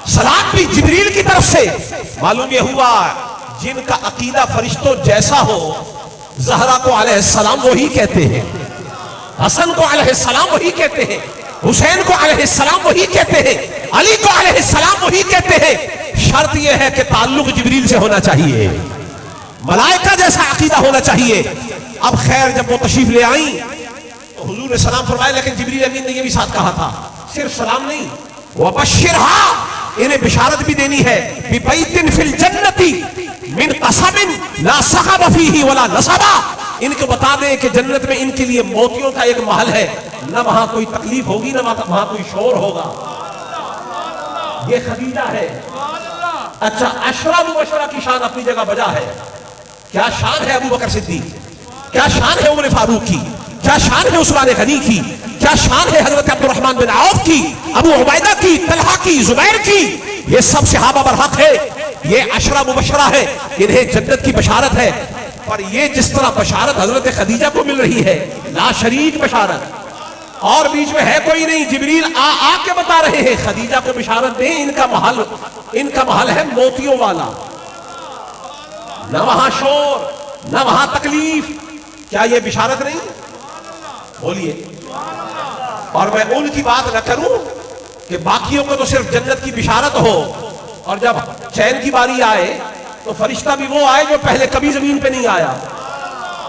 सलाम भी जिब्रील की तरफ से। मालूम यह हुआ जिनका अकीदा फरिश्तों जैसा हो, ज़हरा को अलैहिस्सलाम वही कहते हैं, हसन को अलैहिस्सलाम वही कहते हैं, हुसैन को अलैहिस्सलाम वही कहते हैं, अली को अलैहिस्सलाम वही कहते हैं। शर्त यह है कि ताल्लुक जिब्रील से होना चाहिए, मलाइका जैसा अकीदा होना चाहिए। अब खैर जब वो तशरीफ ले आई तो हुजूर ने सलाम फरमाया, लेकिन जिब्रील अमीन ने यह भी साथ कहा था सिर्फ सलाम नहीं, वबश्शिरहा, इन्हें बिशारत भी देनी है, बिबैतिन फिल जन्नती मिन कसबिन ला सखब फीही वला नसबा, इनको बता दें कि जन्नत में इनके लिए मोतियों का एक महल है, न वहां कोई तकलीफ होगी न वहां कोई शोर होगा। ये खदीजा है। अच्छा, अशरा मुबशरा की शान अपनी जगह बजा है। क्या शान है अबू बकर सिद्दीक, क्या शान है उमर फारूक की, क्या शान है उस्मान गनी की, क्या शान है हजरत अब्दुर्रहमान बिन औफ की, अबू उबैदा की, तलहा की, जुबैर की। ये सब सहाबा बरहक है, ये अशरा मुबशरा है, इन्हें जन्नत की बशारत है। पर ये जिस तरह बशारत हजरत खदीजा को मिल रही है, ला शरीक बशारत, और बीच में है कोई नहीं, जिब्रील आ के बता रहे हैं खदीजा को बिशारत दें, इनका महल है मोतियों वाला, न वहां शोर न वहां तकलीफ। क्या ये बिशारत नहीं? बोलिए। और मैं उनकी बात न करूं कि बाकियों को तो सिर्फ जन्नत की बिशारत हो, और जब चैन की बारी आए तो फरिश्ता भी वो आए जो पहले कभी जमीन पे नहीं आया।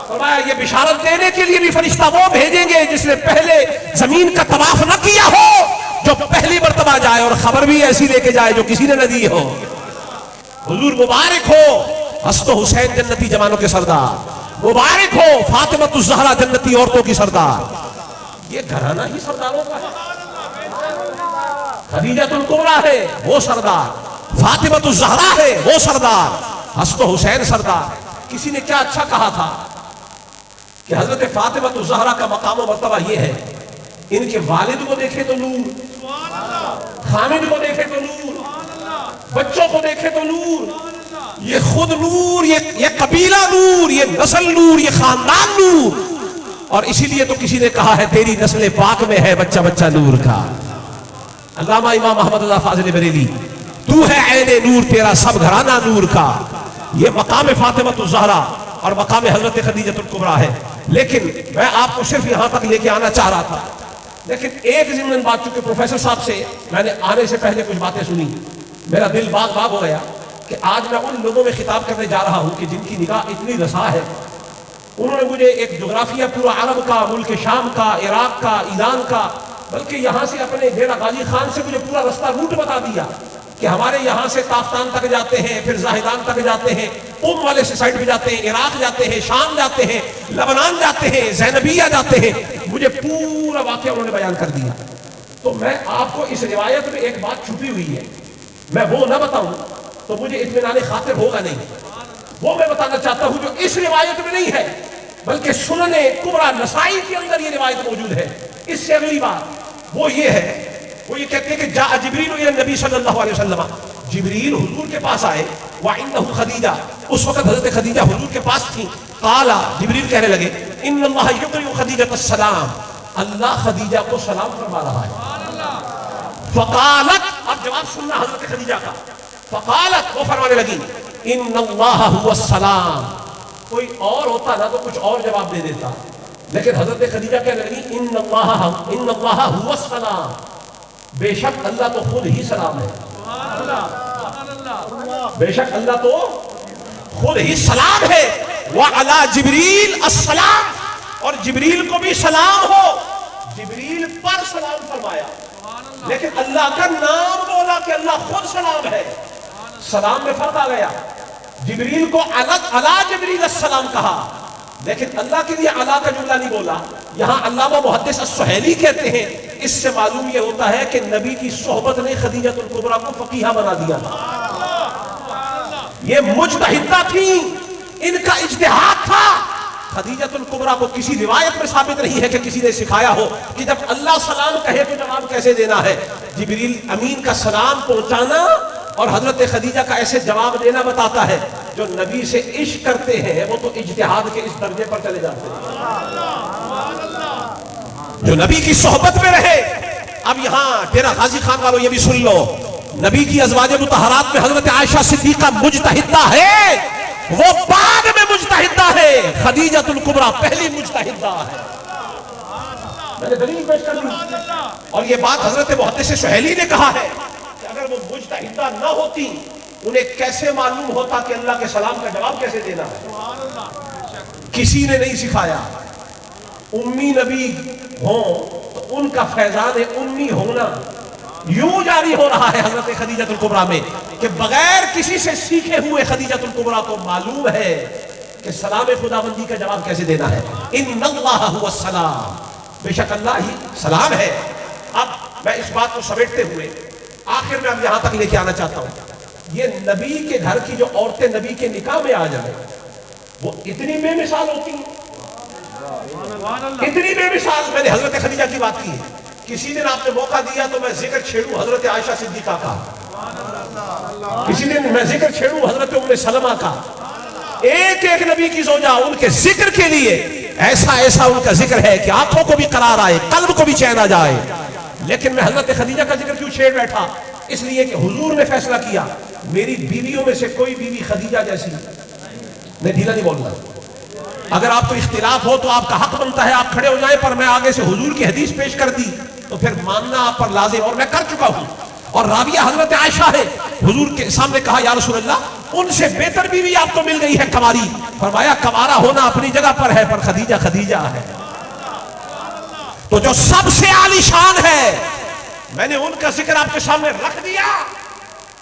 फरमाया ये बिशारत देने के लिए भी फरिश्ता वो भेजेंगे जिसने पहले जमीन का तवाफ न किया हो, जो पहली मर्तबा जाए और खबर भी ऐसी लेके जाए जो किसी ने न दी हो। हुजूर मुबारक हो हस्तो हुसैन जन्नती जवानों के सरदार, मुबारक हो फातिमतुज़ ज़हरा जन्नती औरतों की सरदार। ये घराना ही सरदारों का है। खदीजतुल कुबरा है वो सरदार, फातिमतुज़ ज़हरा है वो सरदार, हस्तो हुसैन सरदार। किसी ने क्या अच्छा कहा था कि हजरत फातिमतुज़ ज़हरा का मकाम और मर्तबा ये है, इनके वालिद को देखे तो नूर, खामिद को देखे तो नूर, बच्चों को देखे तो नूर, ये खुद नूर, ये कबीला नूर, ये नस्ल नूर, ये खानदान नूर। और इसीलिए तो किसी ने कहा है तेरी नस्ल पाक में है बच्चा बच्चा नूर का। अल्लामा इमाम अहमद रज़ा फाज़िल बरेली, तू है ऐने नूर, तेरा सब घराना नूर का। ये मकाम फातिमतुज़ ज़हरा और मकाम हजरत खदीजतुल कुबरा है। लेकिन मैं आपको सिर्फ यहां तक लेके आना चाह रहा था, लेकिन एक ज़िम्मन बात, चूंकि प्रोफेसर साहब से मैंने आने से पहले कुछ बातें सुनी, मेरा दिल बाग बाग हो गया कि आज मैं उन लोगों में खिताब करने जा रहा हूं कि जिनकी निगाह इतनी रसा है। उन्होंने मुझे एक जोग्राफिया पूरा अरब का, मुल्क शाम का, इराक का, ईरान का, बल्कि यहाँ से अपने डेरा गाजी खान से मुझे पूरा रास्ता रूट बता दिया कि हमारे यहाँ से ताफ्तान तक जाते हैं, फिर जाहिदान तक जाते हैं, उम वाले से साइड पे जाते हैं, इराक जाते हैं, शाम जाते हैं, लबनान जाते हैं, ज़ैनबिया जाते हैं। मुझे पूरा वाक़या उन्होंने बयान कर दिया। तो मैं आपको इस रिवायत में एक बात छुपी हुई है, मैं वो न बताऊं तो मुझे इत्मीनान खातिर होगा नहीं। वो मैं बताना चाहता हूं जो इस रिवायत में नहीं है, बल्कि सुनने कुबरा नसाई के अंदर ये रिवायत मौजूद है। इससे अगली बात वो ये है, वो ये कहते हैं कि जा जिब्रील इला नबी सल्लल्लाहु अलैहि वसल्लम, जिब्रील हुजूर के पास आए, व इन्नहु खदीजा, उस वक्त हजरत खदीजा हुजूर के पास थी। काला, जिब्रील कहने लगे, इन्नल्लाह युक़रिउ खदीजतस सलाम, अल्लाह खदीजा को सलाम फरमा रहा है। फ़क़ालत, अब जवाब सुनना हजरत खदीजा का। फ़क़ालत, वो फरमाने लगी, इन्नल्लाह हुवस सलाम। कोई और होता ना तो कुछ और जवाब दे देता, लेकिन हजरत खदीजा कहने लगी, इन्नल्लाह हुवस सलाम, बेशक अल्लाह तो खुद ही सलाम है। बेशक अल्लाह तो खुद ही सलाम है। व अला जिब्रील अस्सलाम, और जिब्रील को भी सलाम हो, जिब्रील पर सलाम फरमाया, लेकिन अल्लाह का नाम बोला कि अल्लाह खुद सलाम है। सलाम में फर्क आ गया। जिब्रील को अलग अला जिब्रील अस्सलाम कहा, लेकिन अल्लाह के लिए अला का जुमला नहीं बोला। यहां अल्लामा मुहद्दिस अस्सुहैली कहते हैं, इससे मालूम यह होता है कि नबी की सोहबत ने खदीजतुल कुबरा को फकीहा बना दिया। ये मुजतहिदा थी, इनका इज्तिहाद था। खदीजतुल कुबरा को किसी रिवायत में साबित नहीं है कि किसी ने सिखाया हो कि जब अल्लाह सलाम कहे तो जवाब कैसे देना है। जिब्रील अमीन का सलाम पहुंचाना और हजरत खदीजा का ऐसे जवाब देना बताता है। जो नबी से इश्क करते हैं वो तो इज्तिहाद के इस दर्जे पर चले जाते हैं, जो नबी की सोहबत में रहे। अब यहां डेरा गाजी खान वालों ये भी सुन लो, नबी की अज़वाज मुतहरात में हजरत आयशा सिद्दीका मुजतहिदा है, वो बाद में मुजतहिदा है। खदीजतुल कुबरा पहली मुजतहिदा है। मैंने दलील पेश कर दी। और ये बात हजरत मुहद्दिस सुहैली ने कहा है कि अगर वो मुजतहिदा न होती, उन्हें कैसे मालूम होता कि अल्लाह के सलाम का जवाब कैसे देना है। किसी ने नहीं सिखाया। उम्मी नबी हो तो उनका फैजान उम्मी होना यूं जारी हो रहा है हजरत खदीजतुल कुबरा में कि बगैर किसी से सीखे हुए खदीजतुल कुबरा को मालूम है कि सलाम खुदाबंदी का जवाब कैसे देना है। इन्नल्लाह हुवस सलाम, बेशक अल्लाह ही सलाम है। अब मैं इस बात को समेटते हुए आखिर में अब यहां तक लेके आना चाहता हूं। ये नबी के घर की जो औरतें नबी के निकाह में आ जाए, वो इतनी बेमिसाल होती हैं, इतनी बेमिसाल। मैंने हजरत खदीजा की बात की है। किसी दिन आपने मौका दिया तो मैं जिक्र छेड़ू हजरत आयशा सिद्दीका का, किसी दिन मैं जिक्र छेड़ू हजरत उम्मे सलमा का। एक एक नबी की ज़ौजा उनके जिक्र के लिए ऐसा ऐसा उनका जिक्र है कि आंखों को भी करार आए, कल्ब को भी चैन आ जाए। लेकिन मैं हजरत खदीजा का जिक्र क्यों छेड़ बैठा? इसलिए कि हुजूर ने फैसला किया मेरी बीवियों में से कोई बीवी खदीजा जैसी नहीं। ढीला नहीं बोलना। अगर आपको इख्तिलाफ हो तो आपका हक बनता है आप खड़े हो जाए, पर मैं आगे से हुजूर की हदीस पेश कर दी तो फिर मानना आप पर लाजिम, और मैं कर चुका हूं। और राबिया हजरत आयशा है, हुजूर के सामने कहा या रसूल अल्लाह, उनसे बेहतर बीवी आपको मिल गई है कवारी। फरमाया कवारा होना अपनी जगह पर है, पर खदीजा खदीजा है। तो जो सबसे आलीशान है, मैंने उनका जिक्र आपके सामने रख दिया।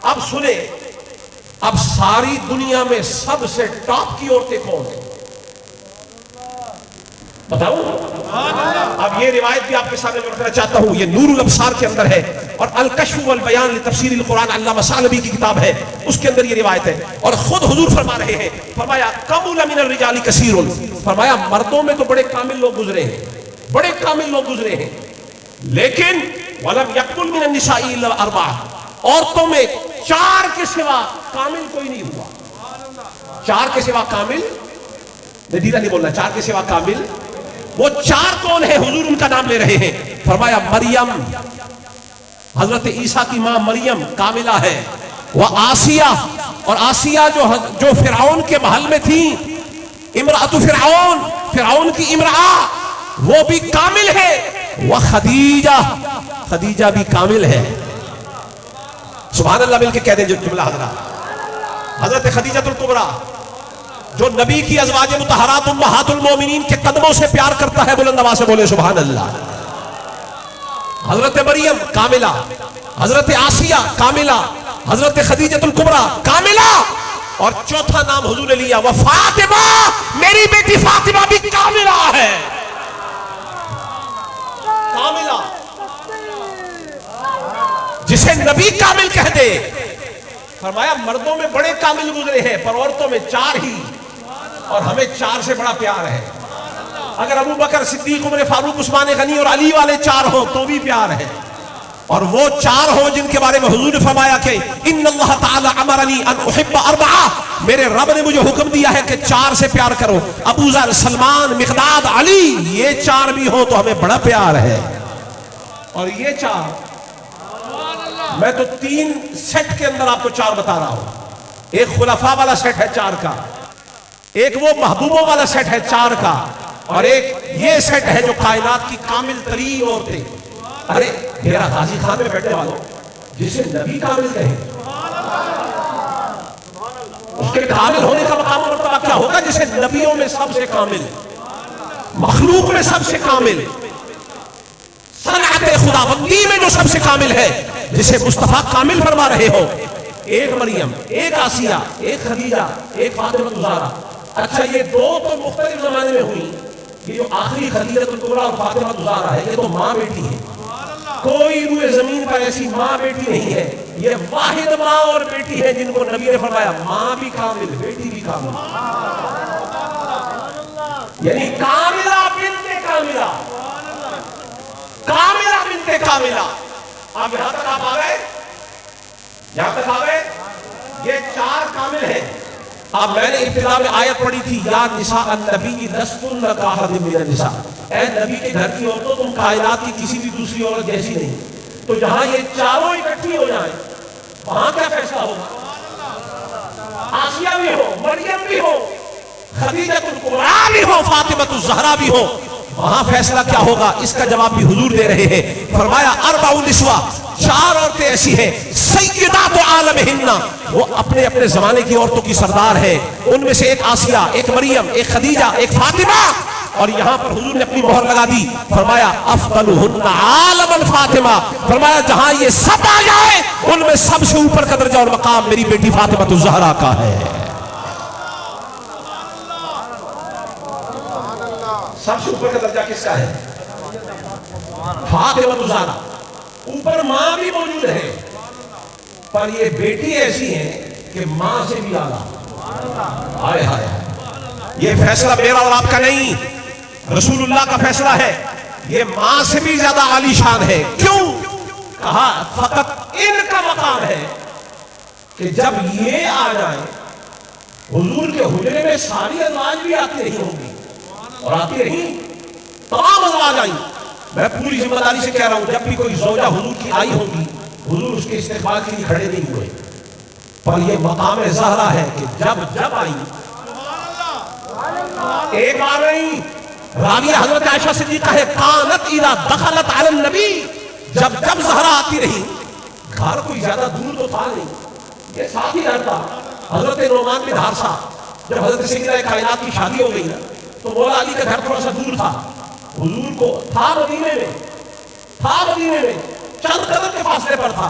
अब सुने, अब सारी दुनिया में सबसे टॉप की औरतें कौन है बताऊं? अब ये रिवायत भी आपके सामने जो रखना चाहता हूं, ये नूरुल अब्सार के अंदर है, और अल कश्फ वल बयान लि तफसीरिल कुरान अल्लामा सालबी की किताब है, उसके अंदर ये रिवायत है। और खुद हुजूर फरमा रहे हैं, फरमाया कमुल मिनर रिजाली कसीरुन, फरमाया मर्दों में तो बड़े कामिल लोग गुजरे हैं, बड़े कामिल लोग गुजरे हैं, लेकिन वलम यकुल मिनन निसाई इल्ला अरबा, औरतों में 4 के सिवा कामिल कोई नहीं हुआ। 4 के सिवा कामिल, नदीरा नहीं बोलना, 4 के सिवा कामिल। वो 4 कौन है? हुजूर उनका नाम ले रहे हैं। फरमाया मरियम, हजरत ईसा की मां मरियम कामिला है। वह आसिया, और आसिया जो फिरौन के महल में थी, इमरातु फिरौन, फिरौन की इमरा, वो भी कामिल है। वह खदीजा, खदीजा भी कामिल है। सुभान अल्लाह मिलके कह दें जुमला हजरा। हजरत खदीजतुल कुबरा जो नबी की अज़वाज मुतहरात उम्महातुल मोमिनीन के कदमों से प्यार करता है, बुलंद आवाज़ से बोले सुभान अल्लाह। हजरत मरियम कामिला, हजरत आसिया कामिला, हजरत खदीजतुल कुबरा कामिला, और चौथा नाम हुजूर ने लिया वह फातिमा, मेरी बेटी फातिमा भी कामिला है। कामिला, जिसे नबी कामिल कह दे। फरमाया मर्दों में बड़े कामिल गुजरे हैं, पर औरतों में 4 ही, और हमें 4 से बड़ा प्यार है। अगर अबू बकर सिद्दीक उमर फारूक उस्मान गनी और अली वाले 4 हो तो भी प्यार है, और वो 4 हो जिनके बारे में हुजूर ने फरमाया कि इन्नल्लाह ताला अमरनी अन उहिब्बा अर्बआ, मेरे रब ने मुझे हुक्म दिया है कि 4 से प्यार करो। अबू ज़र, सलमान, मिक़दाद, अली, ये 4 भी हो तो हमें बड़ा प्यार है। और ये 4 मैं तो 3 सेट के अंदर आपको 4 बता रहा हूं। एक खुलफा वाला सेट है 4 का, एक वो महबूबों वाला सेट है 4 का, और एक ये सेट है जो कायनात की कामिल तरीन औरतें। अरे मेरा गाजी खान में बैठने वालों, जिसे नबी कामिल कहे, उसके कामिल होने का मकाम और मर्तबा क्या होगा? जिसे नबियों में सबसे कामिल, मखलूक में सबसे कामिल, सनअत खुदाबंदी में जो सबसे कामिल है, जिसे मुस्तफा कामिल फरमा रहे हो। एक मरियम, एक आसिया, एक खदीजा, एक फातिमा ज़हरा। अच्छा, ये 2 तो मुख्तलिफ जमाने में हुई। ये जो आखिरी खदीजतुल कुबरा और फातिमा ज़हरा है, ये तो माँ बेटी है। कोई रूए जमीन पर ऐसी माँ बेटी नहीं है। ये वाहिद माँ और बेटी है जिनको नबी ने फरमाया माँ भी कामिल, बेटी भी कामिल, यानी कामिला बिन्ते कामिला, कामिला बिन्ते कामिला। अब यहां तक आप आ गए, यहां तक आ गए। ये 4 कामिल हैं। अब मैंने इब्तिदा में आयत पढ़ी थी, या निसा अन्नबी लस्तुन्ना काहदिम मिनन निसा, ऐ नबी के घर की औरतों तुम कायनात की किसी भी दूसरी औरत जैसी नहीं। तो जहां ये चारों इकट्ठी हो जाएं, खदीजतुल कुबरा भी हो, फातिमतुल ज़हरा भी हो, वहां फैसला क्या होगा इसका जवाब भी हुजूर दे रहे हैं। फरमाया अर्बाउन निस्वा, 4 औरतें ऐसी हैं, सय्यिदातु आलमिहिन्ना, वो अपने अपने जमाने की औरतों की सरदार है। उनमें से एक आसिया, एक मरियम, एक खदीजा, एक फातिमा। और यहां पर हुजूर ने अपनी मोहर लगा दी, फरमाया अफदलुहुन्ना आलमन फातिमा, फरमाया जहां ये सब आ जाए उनमें सबसे ऊपर का दर्जा और मकाम मेरी बेटी फातिमतुल ज़हरा का है। सबसे ऊपर का दर्जा किसका है? फातिमतुल ज़हरा। ऊपर मां भी मौजूद है, पर ये बेटी ऐसी है कि मां से भी आला। हाय हाय, ये फैसला मेरा और आपका नहीं, रसूलुल्लाह का फैसला है। ये मां से भी ज्यादा आलीशान है। क्यों? कहा फकत इनका मकाम है कि जब ये आ जाए हुजूर के हुजरे में सारी अज़वाज भी आती रही होंगी और आती रही, तमाम अज़वाज आई। मैं पूरी जिम्मेदारी से कह रहा हूं, जब भी कोई ज़ौजा हुजूर की आई होगी, हुजूर उसके इस्तेक़बाल के लिए खड़े नहीं हुए। पर यह मकाम ज़हरा है कि जब जब आई, एक बार नहीं, राबिया हज़रत आयशा सिद्दीक़ा है, कानत इज़ा दख़लत अलन नबी, जब जब ज़हरा आती रही, घर कोई ज्यादा दूर तो था नहीं, ये साथ ही रहता। हज़रत नोमान बिन हारिसा, जब हज़रत सय्यदा कायनात की शादी हो गई ना, तो मौला अली का घर थोड़ा सा दूर था। हुजूर को था मदीने में, चंद कदम के फासले पर था,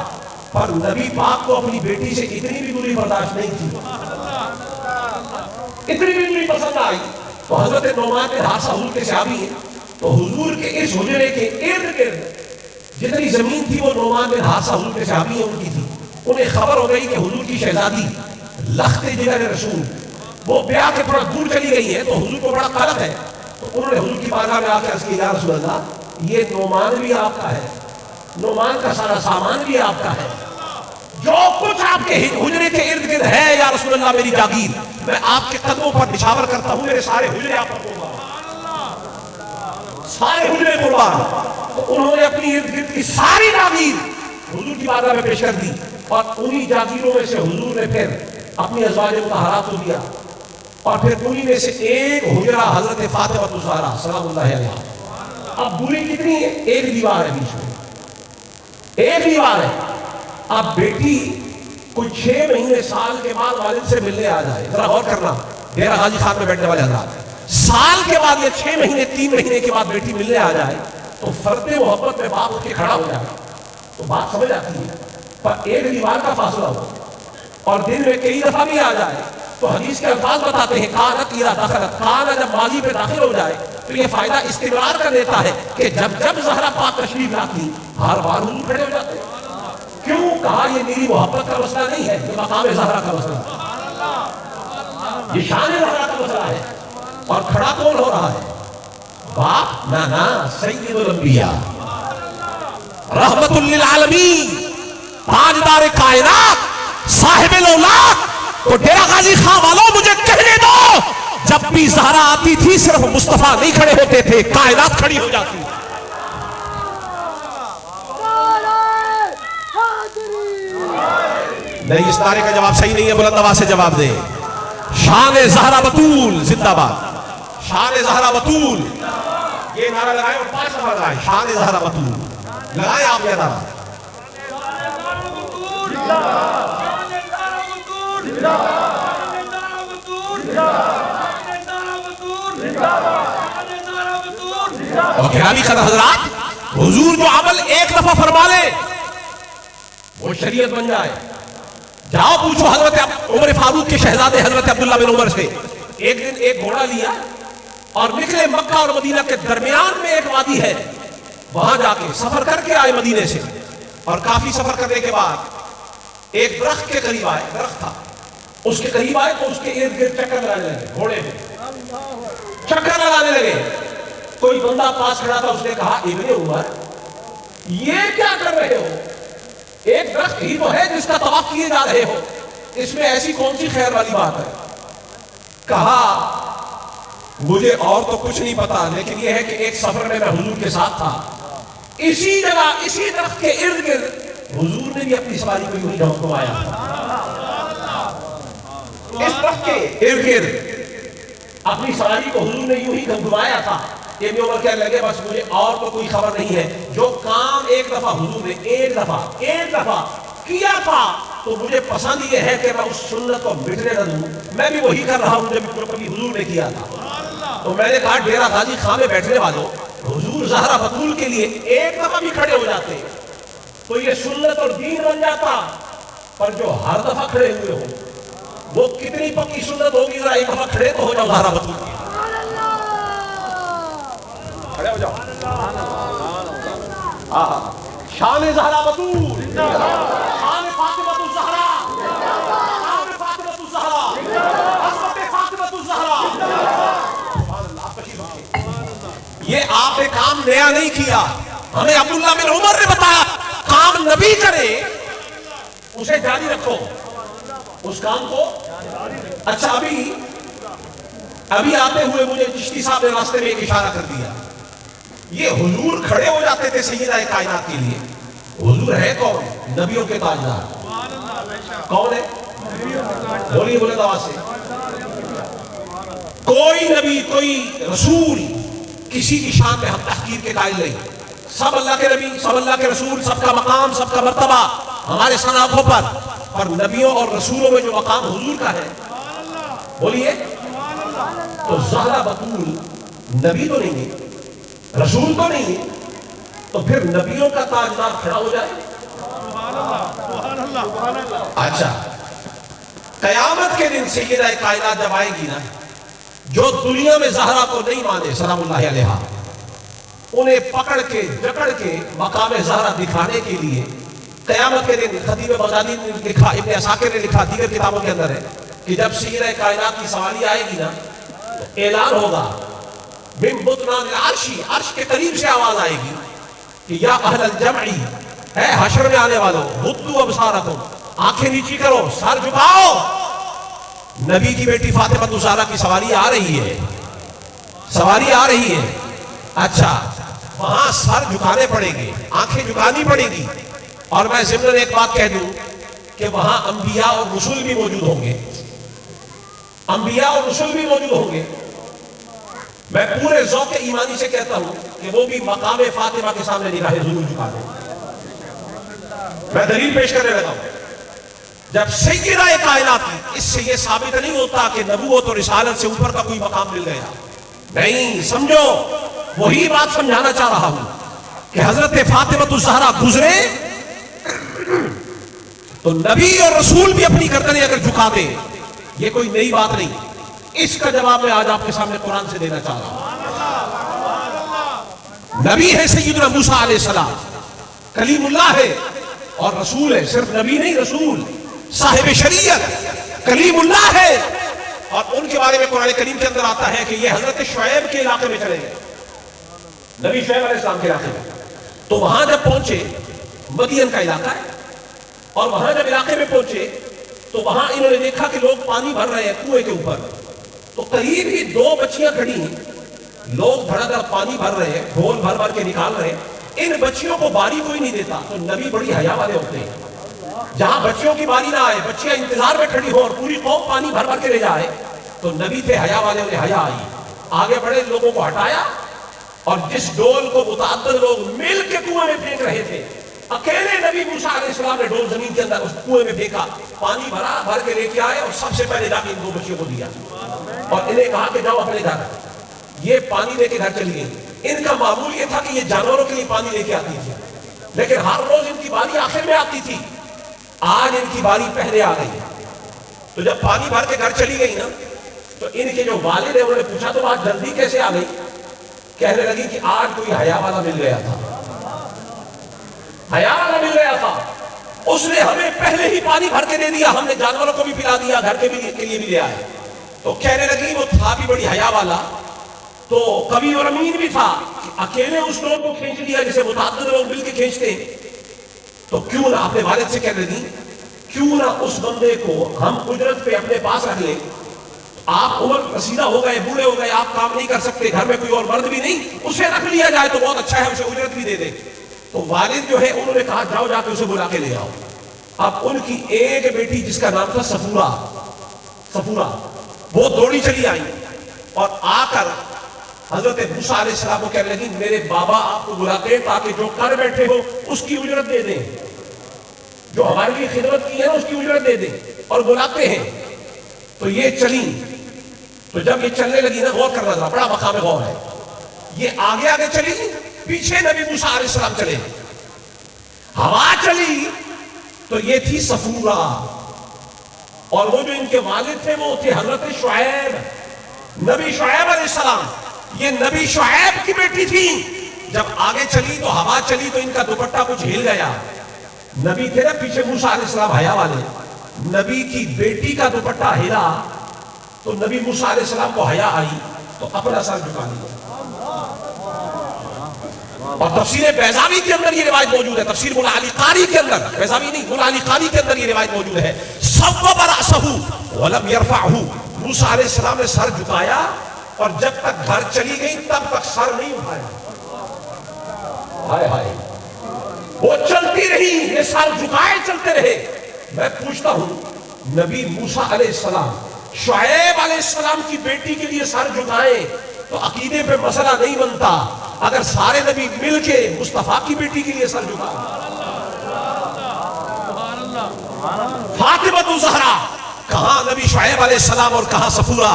पर नबी पाक को अपनी बेटी से इतनी भी दूरी बर्दाश्त नहीं थी, इतनी भी दूरी पसंद आई। तो हज़रत नोमान बिन हारिसा हुजूर के सहाबी हैं, तो हुजूर के इस हुजरे के इर्द गिर्द जितनी जमीन थी वो नोमान बिन हारिसा हुजूर के सहाबी हैं उनकी थी। उन्हें खबर हो गई कि हुजूर की शहजादी लख्ते जिगर रसूल वो ब्याह के थोड़ा दूर चली गई है, तो हुजूर को बड़ा कलक है। तो उन्होंने हुजूर की बारगाह में आकर अर्ज़ किया, या रसूल अल्लाह, ये नोमान भी आपका है, नोमान का सारा सामान भी आपका है, जो कुछ आपके हुजरे के इर्द गिर्द है या रसूल अल्लाह मेरी जागीर, मैं आपके कदमों पर निछावर करता हूं, मेरे सारे हुजरे आप पर कुर्बान, सारे हुजरे कुर्बान। तो उन्होंने अपनी इर्द गिर्द की सारी जागीर हुजूर की बारगाह में पेश कर दी, और उन्हीं जागीरों में से हुजूर ने फिर अपनी अज़वाज मुतहहारात को दिया, और फिर उन्हीं में से एक हुजरा हज़रत फातिमतुल ज़हरा सलामुल्लाहि अलैहा। अब दूरी कितनी है? एक दीवार है बीच में, एक दीवार है। अब बेटी कोई 6 महीने साल के बाद वालिद से मिलने आ जाए, जरा गौर करना, डेरा गाजी खान में बैठने वाले हज़रात, साल के बाद या 6 महीने 3 महीने के बाद बेटी मिलने आ जाए, तो फर्द मोहब्बत में बाप उठ के खड़ा हो जाए तो बात समझ आती है। पर एक दीवार का फासला हो और दिन में कई दफा भी आ जाए, तो हदीस के अल्फाज बताते हैं, कानत इज़ा दख़लत, काना जब माजी पे दाखिल हो जाए तो ये फायदा इस्तिमरार कर देता है कि जब जब ज़हरा पाक तशरीफ लाती हर बार हुजूर खड़े हो जाते। क्यों? कहा ये मेरी मोहब्बत का मसला नहीं है, ये मकाम ज़हरा का मसला है, ये शान ज़हरा का मसला है। और खड़ा कौन हो रहा है? बाप? ना, सय्यदुल अंबिया, रहमतुल लिल आलमीन, ताजदार कायनात, साहिबुल औलाद। तो डेरा गाजी खां वालों, मुझे कहने दो, जब भी ज़हरा आती थी सिर्फ मुस्तफा नहीं खड़े होते थे, कायनात खड़ी हो जाती। नहीं, इस नारे का जवाब सही नहीं है, बुलंद आवाज से जवाब दे। शान ज़हरा बतूल जिंदाबाद, शान ज़हरा बतूल, ये नारा लगाए और 5 दफा लगाए, शान ज़हरा बतूल लगाए आप ये नारा। और गिरामी कदर हजरात, हुजूर जो अमल एक दफा फरमा ले वो शरीयत बन जाए। जाओ पूछो हजरत उमर फारूक के शहजादे हजरत अब्दुल्ला बिन उमर से, एक दिन एक घोड़ा लिया और निकले मक्का और मदीना के दरमियान में एक वादी है, वहां जाके सफर करके आए मदीने से। और काफी सफर करने के बाद एक दरख्त के करीब आए, दरख्त था, उसके करीब आए तो उसके इर्द गिर्द चक्कर लगाने लगे, घोड़े में चक्कर लगाने लगे। कोई बंदा पास खड़ा था, उसने कहा, इब्ने उमर ये क्या कर रहे हो? एक दरख्त ही तो है जिसका तवाफ किए जा रहे हो, इसमें ऐसी कौन सी खैर वाली बात है? कहा, मुझे और तो कुछ नहीं पता, लेकिन यह है कि एक सफर में मैं हुजूर के साथ था, इसी जगह इसी दरख्त के इर्द गिर्द हुजूर ने भी अपनी सवारी को यूं ही घुमाया, इस दरख्त के इर्द गिर्द अपनी सवारी को हुजूर ने यूं ही घुमाया था। इब्न उमर कहने लगे बस मुझे और तो कोई खबर नहीं है, जो काम एक दफा हुजूर ने एक दफा किया था तो मुझे पसंद ये है कि मैं उस सुन्नत को मिटने न दूं। मैं भी वही कर रहा हूं जो कभी हुजूर ने किया था। तो मैंने कहा डेरा गाजी खां में बैठने वालों, हुजूर ज़हरा बतूल के लिए एक दफा भी खड़े हो जाते तो ये सुन्नत और दीन बन जाता, पर जो हर दफा खड़े हुए हो वो कितनी पक्की सुन्नत होगी। जरा एक दफा खड़े तो हो जाओ ज़हरा बतूल के, खड़े हो जाओ। शान ज़हरा बतूल, शान फातिमतुज़ ज़हरा, शान फातिमतुज़ ज़हरा, हज़रत फातिमतुज़ ज़हरा। ये आपने काम नया नहीं किया, हमें अब्दुल्लाह बिन उमर ने बताया काम नबी करे उसे जारी रखो, उस काम को। अच्छा अभी आते हुए मुझे चिश्ती साहब ने रास्ते में एक इशारा कर दिया, ये हुजूर खड़े हो जाते थे सैयदा कायनात के लिए। हुजूर है कौन? नबियों के ताजदार। कौन है? बोलिए बोले दवा से। कोई नबी कोई रसूल किसी की शान में हम तहकीर के कायल नहीं। सब अल्लाह के नबी, सब अल्लाह के रसूल, सबका मकाम, सबका मर्तबा हमारे सन आंखों पर नबियों और रसूलों में जो मकाम हुजूर का है, बोलिए। तो ज़हरा बतूल नबी तो नहीं है, रसूल तो नहीं है, तो फिर नबियों का ताजदार खड़ा हो जाए। अच्छा, कयामत के दिन सैयदा कायनात जब आएगी ना, जो दुनिया में ज़हरा को नहीं माने सलामुल्लाह अलैहा, उन्हें पकड़ के जकड़ के मकाम ज़हरा दिखाने के लिए कयामत के दिन खतीब बगदादी ने लिखा, इब्न असाकिर ने लिखा, दीगर किताबों के अंदर है कि जब सैयदा कायनात की सवारी आएगी ना, तो ऐलान होगा बिन बुतनान अर्शी, अर्श के करीब से आवाज आएगी कि या अहलल जमई, है हशर में आने वालों, हुद्दू अबसारकुम, आंखें नीची करो, सर झुकाओ, नबी की बेटी फातिमा ज़हरा की सवारी आ रही है, सवारी आ रही है। अच्छा, वहां सर झुकाने पड़ेंगे, आंखें झुकानी पड़ेगी। और मैं ज़िम्नन एक बात कह दूं कि वहां अंबिया और रसूल भी मौजूद होंगे, अंबिया और रसूल भी मौजूद होंगे। मैं पूरे ज़ौक़ ईमानी से कहता हूं कि वो भी मकाम फातिमा के सामने निगाहें ज़रूर झुका दें। मैं दलील पेश करने लगा हूं। जब सैयदा कायनात की, इससे ये साबित नहीं होता कि नबूवत और रिसालत से ऊपर का कोई मकाम मिल गया, नहीं। समझो, वही बात समझाना चाह रहा हूं कि हजरत फातिमा ज़हरा गुजरे तो नबी और रसूल भी अपनी गर्दनें अगर झुका दे, ये कोई नई बात नहीं। इसका जवाब मैं आज आपके सामने कुरान से देना चाह रहा हूं। नबी है सैयदना मूसा अलैहिस्सलाम, कलीमुल्लाह है और रसूल है, सिर्फ नबी नहीं रसूल, साहिब शरीयत, कलीमुल्लाह है। और उनके बारे में कुरान करीम के अंदर आता है कि ये हजरत शुएब के इलाके में चले गए, नबी शुएब अलैहिस्सलाम के इलाके में। तो वहां जब पहुंचे, मदियन का इलाका है, और वहां जब इलाके में पहुंचे तो वहां इन्होंने देखा कि लोग पानी भर रहे हैं कुएं के ऊपर। तो करीब ही 2 बच्चियां खड़ी हैं, लोग धड़ाधड़ पानी भर रहे हैं, ढोल भर भर के निकाल रहे हैं। इन बच्चियों को बारी कोई नहीं देता। तो नबी बड़ी हया वाले होते हैं, जहां बच्चियों की बारी ना आए, बच्चियां इंतजार में खड़ी हो और पूरी कौम पानी भर भर के ले जाए, तो नबी थे हया वाले, उन्हें हया आई, आगे बढ़े, लोगों को हटाया, और जिस डोल को मुतअद्दिद लोग मिल के कुएं में फेंक रहे थे, अकेले नबी मूसा अलैहिस्सलाम ने डोल जमीन के अंदर उस कुएं में फेंका, पानी भरा, भर के लेके आए और सबसे पहले जाके इन 2 बच्चियों को दिया और इन्हें कहा कि जाओ अपने घर। ये पानी लेके घर चली गई। इनका मामूल ये था कि ये जानवरों के लिए पानी लेके आती थी, लेकिन हर रोज इनकी बारी आखिर में आती थी। आज इनकी बारी पहले आ गई। तो जब पानी भर के घर चली गई ना, तो इनके जो वालिद है उन्होंने पूछा तो आज जल्दी कैसे आ गई? कहने लगी कि आज कोई हया वाला मिल गया था, हया वाला मिल गया था, उसने हमें पहले ही पानी भर के दे दिया, हमने जानवरों को भी पिला दिया, घर के लिए भी ले आए। तो कहने लगी वो था भी बड़ी हया वाला, तो कवि और अमीन भी था, अकेले उस डोर को खींच लिया जिसे मुतअद्दिद लोग मिलकर खींचते। तो क्यों ना अपने वालिद से कहने लगी, क्यों ना उस बंदे को हम उजरत पे अपने पास रख ले। आप उम्र रसीदा हो गए, बूढ़े हो गए, आप काम नहीं कर सकते, घर में कोई और मर्द भी नहीं, उसे रख लिया जाए तो बहुत अच्छा है, उसे उजरत भी दे दे। तो वालिद जो है उन्होंने कहा जाओ जाके उसे बुला के ले आओ। अब उनकी एक बेटी जिसका नाम था सफूरा, वो दौड़ी चली आई और आकर हजरत मूसा अलैहिस्सलाम को कहने लगी, मेरे बाबा आपको बुलाते हैं ताकि जो कर बैठे हो उसकी उजरत दे दें, जो हमारे लिए खिदमत की है ना उसकी उजरत दे दें, और बुलाते हैं। तो ये चली, तो जब ये चलने लगी ना, गौर करना था, बड़ा मकाम गौर है, ये आगे आगे चली, पीछे नबी मूसा अलैहिस्सलाम चले। हवा चली तो ये थी सफूरा, और वो जो इनके वालिद थे वो थे हजरत शुएब, नबी शुएब अलैहिस्सलाम। ये नबी शुएब की बेटी थी। जब आगे चली तो हवा चली तो इनका दुपट्टा कुछ हिल गया। नबी थे ना पीछे मूसा अलैहिस्सलाम हया वाले, नबी की बेटी का दुपट्टा हिला तो नबी मूसा अलैहिस्सलाम को हया आई तो अपना सर झुका लिया। और तफसीर बैज़ावी के अंदर ये रिवायत मौजूद है, तफसीर मुला अली कारी के अंदर, बैज़ावी नहीं, मुला अली कारी के अंदर ये रिवायत मौजूद है। सव्वब रअसहु वलम यरफअहु, मूसा अलैहिस्सलाम ने सर झुकाया और जब तक घर चली गई तब तक सर नहीं उठाया। हाय हाय, वो चलती रही, ये सर झुकाए चलते रहे। मैं पूछता हूं, नबी मूसा अलैहिस्सलाम शुएब अलैहिस्सलाम की बेटी के लिए सर झुकाए तो अकीदे पे मसला नहीं बनता। अगर सारे नबी मिलके मुस्तफा की बेटी के लिए सर झुकाए, फातिमा ज़हरा, कहां नबी शुएब अलैहिस्सलाम और कहां सफूरा,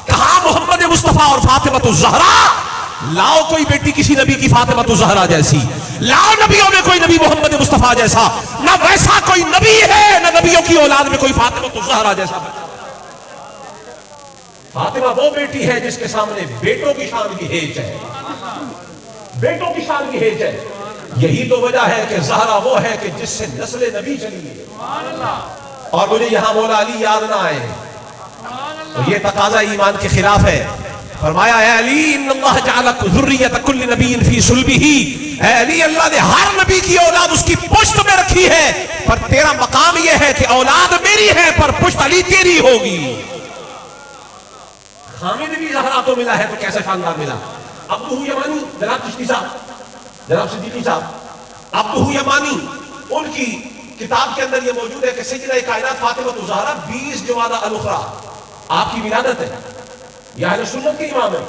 कहां मोहम्मद मुस्तफा और फातिमा ज़हरा। लाओ कोई बेटी किसी नबी की फातिमा ज़हरा जैसी, लाओ नबियों में कोई नबी मोहम्मद मुस्तफा जैसा, ना वैसा कोई नबी है, ना नबियों की औलाद में कोई फातिमा ज़हरा जैसा। फातिमा वो बेटी है जिसके सामने बेटों की शान की हेज है, बेटों की शान की हेज है। यही तो वजह है कि ज़हरा वो है कि जिससे नस्ल नबी चली है। और मुझे यहां मौला अली याद ना आए तो ये तकाजा ईमान के खिलाफ है। फरमाया, ऐ अली इन्नल्लाह जअल ज़ुर्रियत कुल्लि नबिय्यिन फी सुल्बिही, ऐ अली अल्लाह ने हर नबी की औलाद उसकी पुश्त में रखी है, पर तेरा मकाम यह है कि औलाद मेरी है पर पुश्त अली तेरी होगी। हामिद भी ज़हरा तो मिला है तो कैसे शानदार मिला। अब्दुहु यमानी, जनाब चिश्ती साहब, जनाब सिद्दीकी साहब, अब्दुहु यमानी, उनकी किताब के अंदर यह मौजूद है कि सय्यदा कायनात फातिमा ज़हरा 20 जुमादा अल-उखरा आपकी विलादत है। यह अहले सुन्नत के इमाम है,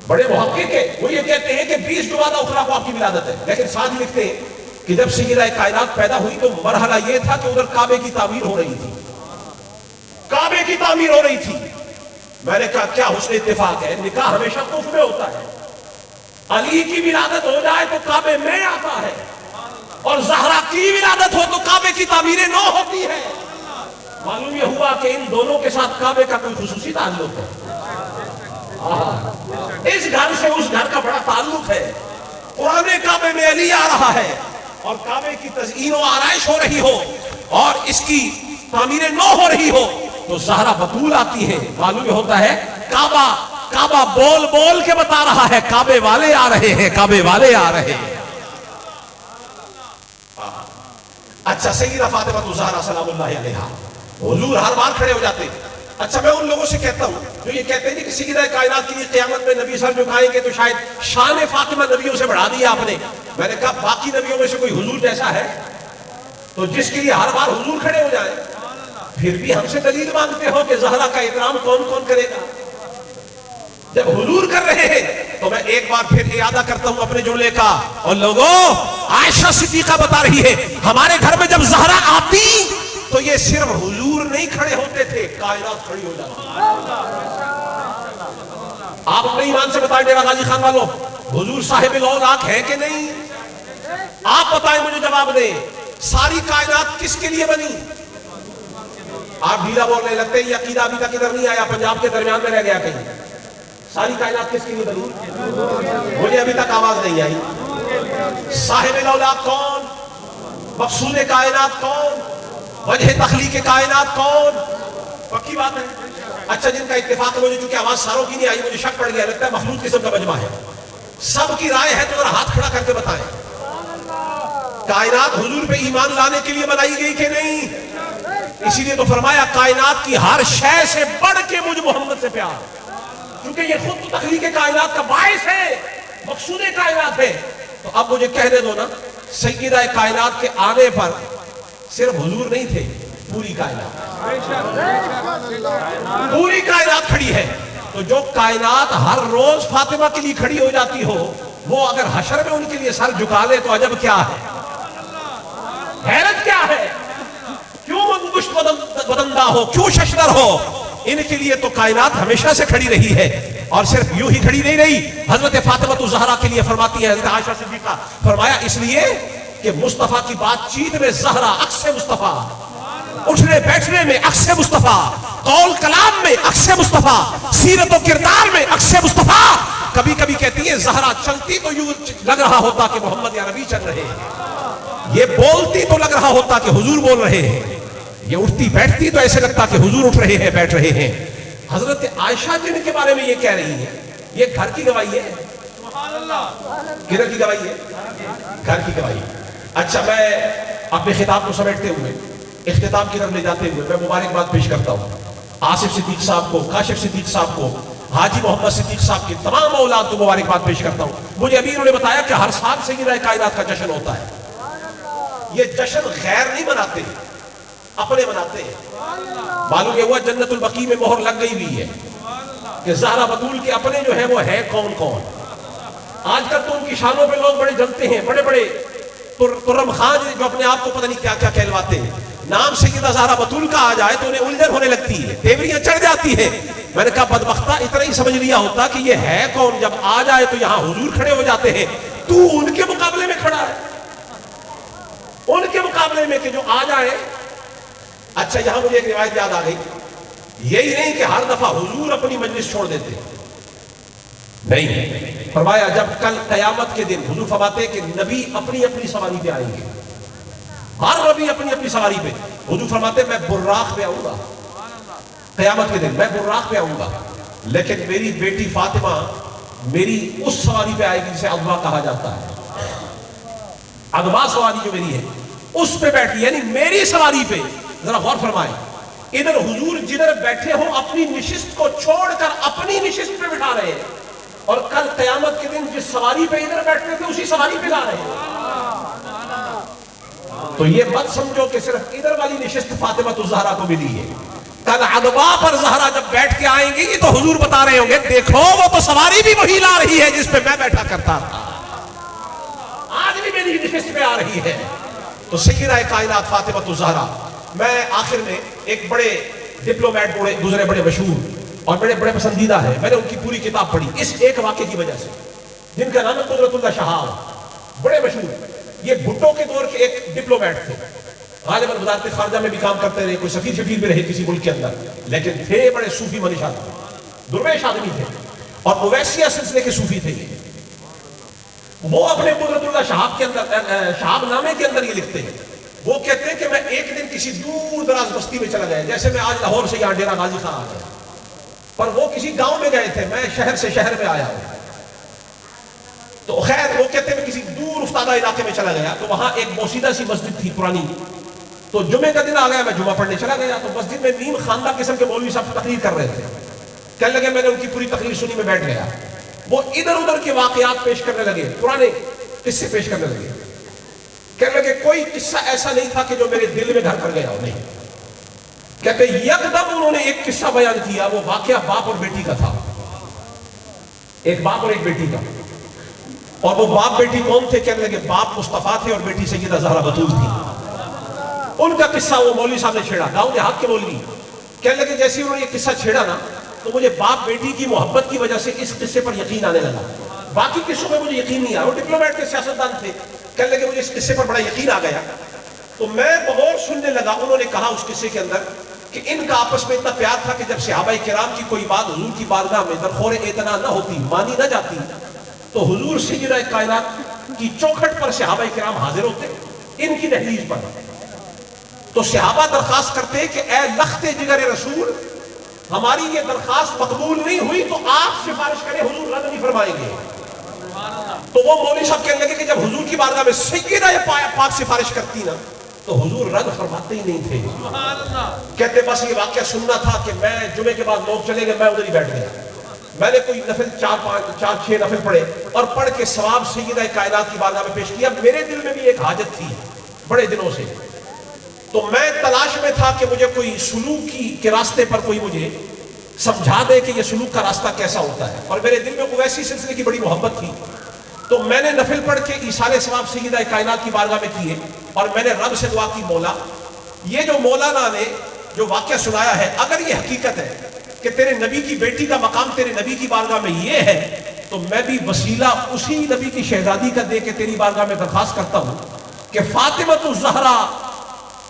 बड़े मुहक्किक है। वो ये कहते हैं कि 20 जुमादा उखरा को आपकी विलादत है, लेकिन साथ लिखते हैं कि जब सय्यदा कायनात पैदा हुई तो मरहला यह था कि उधर काबे की तामीर हो रही थी, काबे की तामीर हो रही थी। मैंने कहा क्या हुस्न इत्तेफाक है, निकाह हमेशा कुफ में होता है। अली की विलादत हो जाए तो काबे में आता है, और ज़हरा की विलादत हो तो काबे की तामीरें न होती है। मालूम यह हुआ कि इन दोनों के साथ काबे का कोई खुसूसी ताल्लुक है। इस घर से उस घर का बड़ा ताल्लुक है। पुराने काबे में अली आ रहा है और काबे की तज़यीन व आराइश हो रही हो और इसकी तामीरें न हो रही हो तो ज़हरा बतूल आती है। मालूम होता है काबा, काबा बोल बोल के बता रहा है काबे वाले आ रहे हैं, काबे वाले आ रहे हैं। अच्छा, सय्यदा फातिमा ज़हरा सलामुल्लाह अलैहा, हुजूर हर बार खड़े हो जाते। अच्छा, मैं उन लोगों से कहता हूं जो ये कहते हैं कि सय्यदा कायनात के लिए क़यामत में नबी सर झुकाएंगे तो शायद शान फातिमा नबियों से बढ़ा दिया आपने। मैंने कहा बाकी नबियों में से कोई हुजूर जैसा है तो जिसके लिए हर बार हुजूर खड़े हो जाए, फिर भी हमसे दलील मांगते हो कि ज़हरा का इकराम कौन कौन करेगा। जब हुजूर कर रहे हैं तो मैं एक बार फिर इरादा करता हूं अपने जुमले का। और लोगों, आयशा सिद्दीका बता रही है हमारे घर में जब ज़हरा आती तो ये सिर्फ हुजूर नहीं खड़े होते थे, कायनात खड़ी हो जाती। आप अपने ईमान से बताएं डेरा गाजी खान वालों, हुजूर साहिब औलाद है कि नहीं? आप बताएं मुझे, जवाब दें। सारी कायनात किसके लिए बनी? आप ढीला बोलने लगते हैं, अकीदा अभी तक इधर नहीं आया, पंजाब के दरमियान में रह गया कहीं। सारी कायनात किसके लिए बनी? मुझे अभी तक आवाज नहीं आई। साहिब औलाद कौन? मकसूद कायनात कौन? वजह तखलीक कायनात कौन? पक्की बात है। अच्छा, जिनका इत्तेफाक है, मुझे चूंकि आवाज सारों की नहीं आई, मुझे शक पड़ गया, लगता है मखलूक किस्म का मजमा है। सबकी राय है तो जरा हाथ खड़ा करके बताएं, कायनात हुजूर पे ईमान लाने के लिए बनाई गई कि नहीं? इसीलिए तो फरमाया कायनात की हर शय से बढ़ के मुझ मोहम्मद से प्यार, क्योंकि ये खुद तो तखलीक कायनात का बाइस है, मकसूद कायनात है। तो अब मुझे कहने दो ना, सय्यदा कायनात के आने पर सिर्फ हुजूर नहीं थे, पूरी कायनात, पूरी कायनात खड़ी है। तो तो जो कायनात हर रोज फातिमा के लिए खड़ी हो जाती हो, वो अगर हशर में उनके लिए सर झुका ले तो अजब क्या है, हैरत क्या है। क्यों अंगुष्ठ बदंदा हो, क्यों शशदर हो, इनके लिए तो कायनात हमेशा से खड़ी रही है। और सिर्फ यूं ही खड़ी नहीं रही, हजरत फातिमा ज़हरा के लिए फरमाती है हजरत आयशा सिद्दीक़ा, फरमाया इसलिए कि मुस्तफा की बातचीत में ज़हरा अक्स मुस्तफा, उठने बैठने में अक्स मुस्तफा, कौल कलाम में अक्स मुस्तफा, सीरत और किरदार में अक्स मुस्तफा। कभी कभी कहती है ज़हरा चलती तो यूं लग रहा होता कि मोहम्मद या नबी चल रहे हैं, ये बोलती तो लग रहा होता कि हुजूर बोल रहे हैं, ये उठती बैठती तो ऐसे लगता कि हुजूर उठ रहे हैं, बैठ रहे हैं। हजरत आयशा जिनके बारे में ये कह रही है, ये घर की गवाही है, किधर की गवाही है, घर की गवाही। अच्छा, मैं अपने खिताब को समेटते हुए इख्तिताम की तरफ ले जाते हुए मैं मुबारकबाद पेश करता हूँ आसिफ सिद्दीक साहब को, काशिफ सिद्दीक साहब को, हाजी मोहम्मद सिद्दीक साहब की तमाम औलाद को मुबारकबाद पेश करता हूँ। मुझे अभी उन्होंने बताया कि हर साल सय्यदा कायनात का जश्न होता है। ये जश्न गैर नहीं मनाते, अपने मनाते हैं। मालूम ये हुआ जन्नतुल बकी में मोहर लग गई हुई है कि ज़हरा बतूल के अपने जो है वो है कौन कौन। आजकल तो उनकी शानों पे लोग बड़े जलते हैं, बड़े बड़े तुर्रम खान जो अपने आप को पता नहीं क्या क्या कहलवाते हैं। नाम सय्यदा ज़हरा बतूल का आ जाए तो उन्हें उलझन होने लगती है, तेवरियां चढ़ जाती है। मैंने कहा बदबख्ता इतना ही समझ लिया होता कि ये है कौन, जब आ जाए तो यहां हुजूर खड़े हो जाते हैं, तू उनके मुकाबले में खड़ा है, उनके मुकाबले में कि जो आ जाए। अच्छा, यहां मुझे एक रिवायत याद आ गई, यही नहीं कि हर दफा हुजूर अपनी मजलिस छोड़ देते, नहीं, फरमाया जब कल कयामत के दिन हुजूर फरमाते कि नबी अपनी अपनी सवारी पे आएंगे, हर नबी अपनी अपनी सवारी पे। हुजूर फरमाते मैं बुर्राक पे आऊंगा कयामत के दिन, मैं बुर्राक पे आऊंगा, लेकिन मेरी बेटी फातिमा मेरी उस सवारी पे आएगी जिसे अदवा कहा जाता है। अदवा सवारी जो मेरी है उस पे बैठी, यानी मेरी सवारी पे। जरा गौर फरमाए, इधर हुजूर जिधर बैठे हो अपनी निशिस्त को छोड़कर अपनी निशिस्त पे बिठा रहे हैं, और कल कयामत के दिन जिस सवारी पे इधर बैठते थे उसी सवारी पे ला रहे हैं। तो ये मत समझो कि सिर्फ इधर वाली निशिस्त फातिमा तो ज़हरा को मिली है। कल अदवा पर ज़हरा जब बैठ के आएंगी तो हुजूर बता रहे होंगे देखो वो तो सवारी भी वही ला रही है जिस पे मैं बैठा करता था, आज भी मेरी निशिस्त पे आ रही है। तो सय्यदा कायनात फातिमा तो ज़हरा। मैं आखिर में एक बड़े डिप्लोमेट गुजरे, बड़े मशहूर और बड़े बड़े पसंदीदा है, मैंने उनकी पूरी किताब पढ़ी इस एक वाक़े की वजह से, जिनका नाम है कुदरतुल्लाह शहाब, बड़े मशहूर। ये भुट्टो के दौर के एक डिप्लोमेट थे, गालिबन वज़ारत ख़ारिजा में भी काम करते रहे, कोई सफ़ीर शफीर भी रहे किसी मुल्क के अंदर, लेकिन थे बड़े सूफी मनीष आदमी, दुर्वेश आदमी थे और ओवैसिया सिलसिले के सूफी थे। वो अपने कुदरतुल्लाह शहाब के अंदर, शहाब नामे के अंदर ये लिखते हैं, वो कहते हैं कि मैं एक दिन किसी दूर दराज बस्ती में चला गया, जैसे मैं आज लाहौर से यहाँ डेरा गाजी खान आ गया, पर वो किसी गांव में गए थे, मैं शहर से शहर में आया हूँ। तो खैर वो कहते हैं किसी दूर उफ्तादा इलाके में चला गया, तो वहां एक बोसीदा सी मस्जिद थी पुरानी, तो जुमे का दिन आ गया, मैं जुमा पढ़ने चला गया, तो मस्जिद में नीम खानदार किस्म के मौलवी साहब तकरीर कर रहे थे। कहने लगे, मैंने उनकी पूरी तकरीर सुनी, में बैठ गया, वो इधर उधर के वाकयात पेश करने लगे, पुराने किस्से पेश करने लगे। कहने लगे कोई किस्सा ऐसा नहीं था कि जो मेरे दिल में घर कर गया हो, नहीं। कहते यकदम उन्होंने एक किस्सा बयान किया, वो वाकया बाप और बेटी का था, एक बाप और एक बेटी का। और वो बाप बेटी कौन थे? कहने लगे बाप मुस्तफा थे और बेटी सय्यदा ज़हरा बतूल थी। उनका किस्सा वो मौलवी साहब ने छेड़ा, गाँव देहात के मौलवी। कहने लगे जैसे उन्होंने ये किस्सा छेड़ा ना, तो मुझे बाप बेटी की मोहब्बत की वजह से इस किस्से पर यकीन आने लगा, बाकी किस्सों में मुझे यकीन नहीं आया। वो डिप्लोमेट के सियासतदान थे, कहने लगे मुझे इस किस्से पर बड़ा यकीन आ गया, तो मैं बहुत सुनने लगा। उन्होंने कहा उस किस्से के अंदर कि इनका आपस में इतना प्यार था कि जब सहाबाए किराम की कोई बात हुजूर की बारगाह में दरखोर इतना न होती, मानी न जाती, तो हुजूर सय्यदा कायनात की चौखट पर सहाबाए किराम हाजिर होते, इनकी दहलीज पर। तो सहाबा दरखास्त करते कि ए लख्ते जिगर रसूल, हमारी ये दरखास्त मकबूल नहीं हुई तो आप सिफारिश करें, हुजूर रद्द नहीं फरमाएंगे। तो वो मौलवी साहब कहने लगे कि जब हुजूर की बारगाह में सय्यदा पाक सिफारिश करती ना, तो हुजूर रद्द फरमाते ही नहीं थे। कहते बस ये वाकया सुनना था कि मैं जुमे के बाद लोग चले गए, मैं उधर ही बैठ गया। मैंने कोई नफिल 4-5 नफिल पढ़े और पढ़ के सवाब सय्यदा कायनात की बारगाह में पेश किया। मेरे दिल में भी एक हाजत थी बड़े दिनों से, तो मैं तलाश में था कि मुझे कोई सुलूकी के रास्ते पर कोई मुझे समझा दे कि ये सलूक का रास्ता कैसा होता है। और मेरे दिल में वैसी सिलसिले की बड़ी मोहब्बत थी, तो मैंने नफिल पढ़ के ईसाले सवाब सय्यदा कायनात की बारगाह में किए और मैंने रब से दुआ की, मौला ये जो मौलाना ने जो वाक़या सुनाया है, अगर ये हकीकत है कि तेरे नबी की बेटी का मकाम तेरे नबी की बारगाह में ये है, तो मैं भी वसीला उसी नबी की शहजादी का दे के तेरी बारगाह में दरखास्त करता हूँ कि फातिमा ज़हरा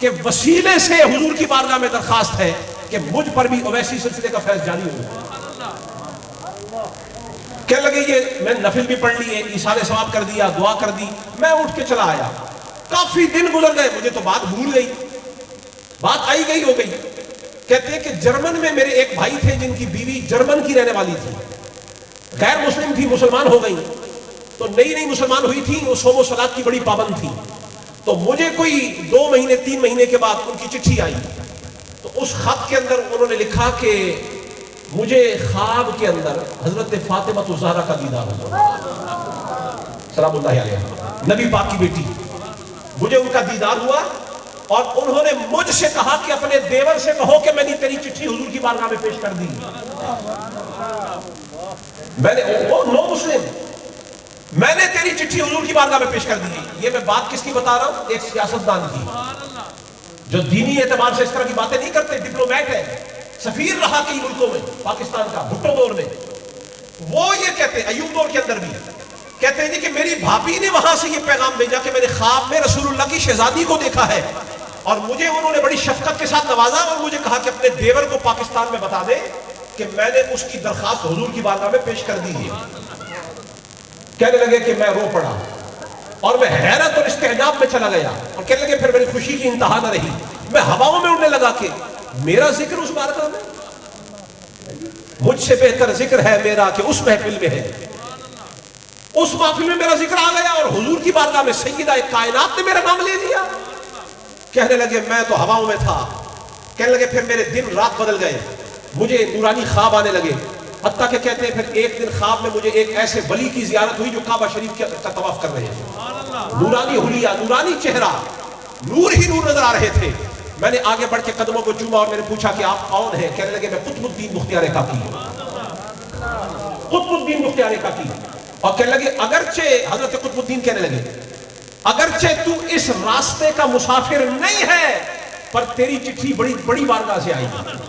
के वसीले से हुजूर की बारगाह में दरखास्त है कि मुझ पर भी अवैसी सिलसिले का फैज़ जारी हो। क्या लगे ये मैं नफिल भी पढ़ लिए, ईसाले सवाब कर दिया, दुआ कर दी, मैं उठ के चला आया। काफी दिन गुजर गए, मुझे तो बात भूल गई, बात आई गई हो गई। कहते हैं कि जर्मन में मेरे एक भाई थे जिनकी बीवी जर्मन की रहने वाली थी, गैर मुस्लिम थी, मुसलमान हो गई। तो नई नई मुसलमान हुई थी, वो सोमो सलात की बड़ी पाबंद थी। तो मुझे कोई 2 महीने 3 महीने के बाद उनकी चिट्ठी आई, तो उस खत के अंदर उन्होंने लिखा कि मुझे ख्वाब के अंदर हजरत फातिमा ज़हरा का दीदार हुआ, सलामुल्लाह अलैहा, नबी पाक की बेटी, मुझे उनका दीदार हुआ और उन्होंने मुझसे कहा कि अपने देवर से कहो कि मैंने तेरी चिट्ठी हुजूर की बारगाह में पेश कर दी। मैंने वो नो मुस्लिम, मैंने तेरी चिट्ठी हुजूर की बारगाह में पेश कर दी। ये मैं बात किसकी बता रहा हूं? एक सियासतदान की, जो दीनी एतबार से इस तरह की बातें नहीं करते, डिप्लोमेट है, सफीर रहा कई मुल्कों में, पाकिस्तान का भुट्टो दौर में। वो ये कहते, अयूब दौर के अंदर भी कहते हैं कि मेरी भाभी ने वहां से ये पैगाम भेजा कि मैंने ख्वाब में रसूलुल्लाह की शहजादी को देखा है और मुझे उन्होंने बड़ी शफकत के साथ नवाजा और मुझे कहा कि अपने देवर को पाकिस्तान में बता दे कि मैंने उसकी दरखास्त हुजूर की बारगाह में पेश कर दी है। कहने लगे कि मैं रो पड़ा और मैं हैरत और इस्तेजाब में चला गया और कहने लगे फिर मेरी खुशी की इंतहा न रही, मैं हवाओं में उड़ने लगा कि मेरा जिक्र उस बारगाह में, मुझसे बेहतर जिक्र है मेरा कि उस महफिल में है। उस महफिल में मेरा जिक्र आ गया और हुजूर की बारगाह में सय्यदा कायनात ने मेरा नाम ले लिया। कहने लगे मैं तो हवाओं में था। कहने लगे फिर मेरे दिन रात बदल गए, मुझे नूरानी ख्वाब आने लगे, हत्ता के कहते हैं फिर एक दिन ख्वाब में मुझे एक ऐसे वली की जियारत हुई जो काबा शरीफ का तवाफ कर रहे हैं। नूरानी हुलिया, नूरानी चेहरा, नूर ही नूर नजर आ रहे थे। मैंने आगे बढ़ के कदमों को चूमा और मैंने पूछा कि आप कौन हैं? कहने लगे मैं कुतुबुद्दीन मुख्तियार काकी, कुतुबुद्दीन मुख्तियार काकी। और कहने लगे अगरचे, हजरत कुतुबुद्दीन कहने लगे अगरचे तू इस रास्ते का मुसाफिर नहीं है, पर तेरी चिट्ठी बड़ी बड़ी बारगाह से आई है,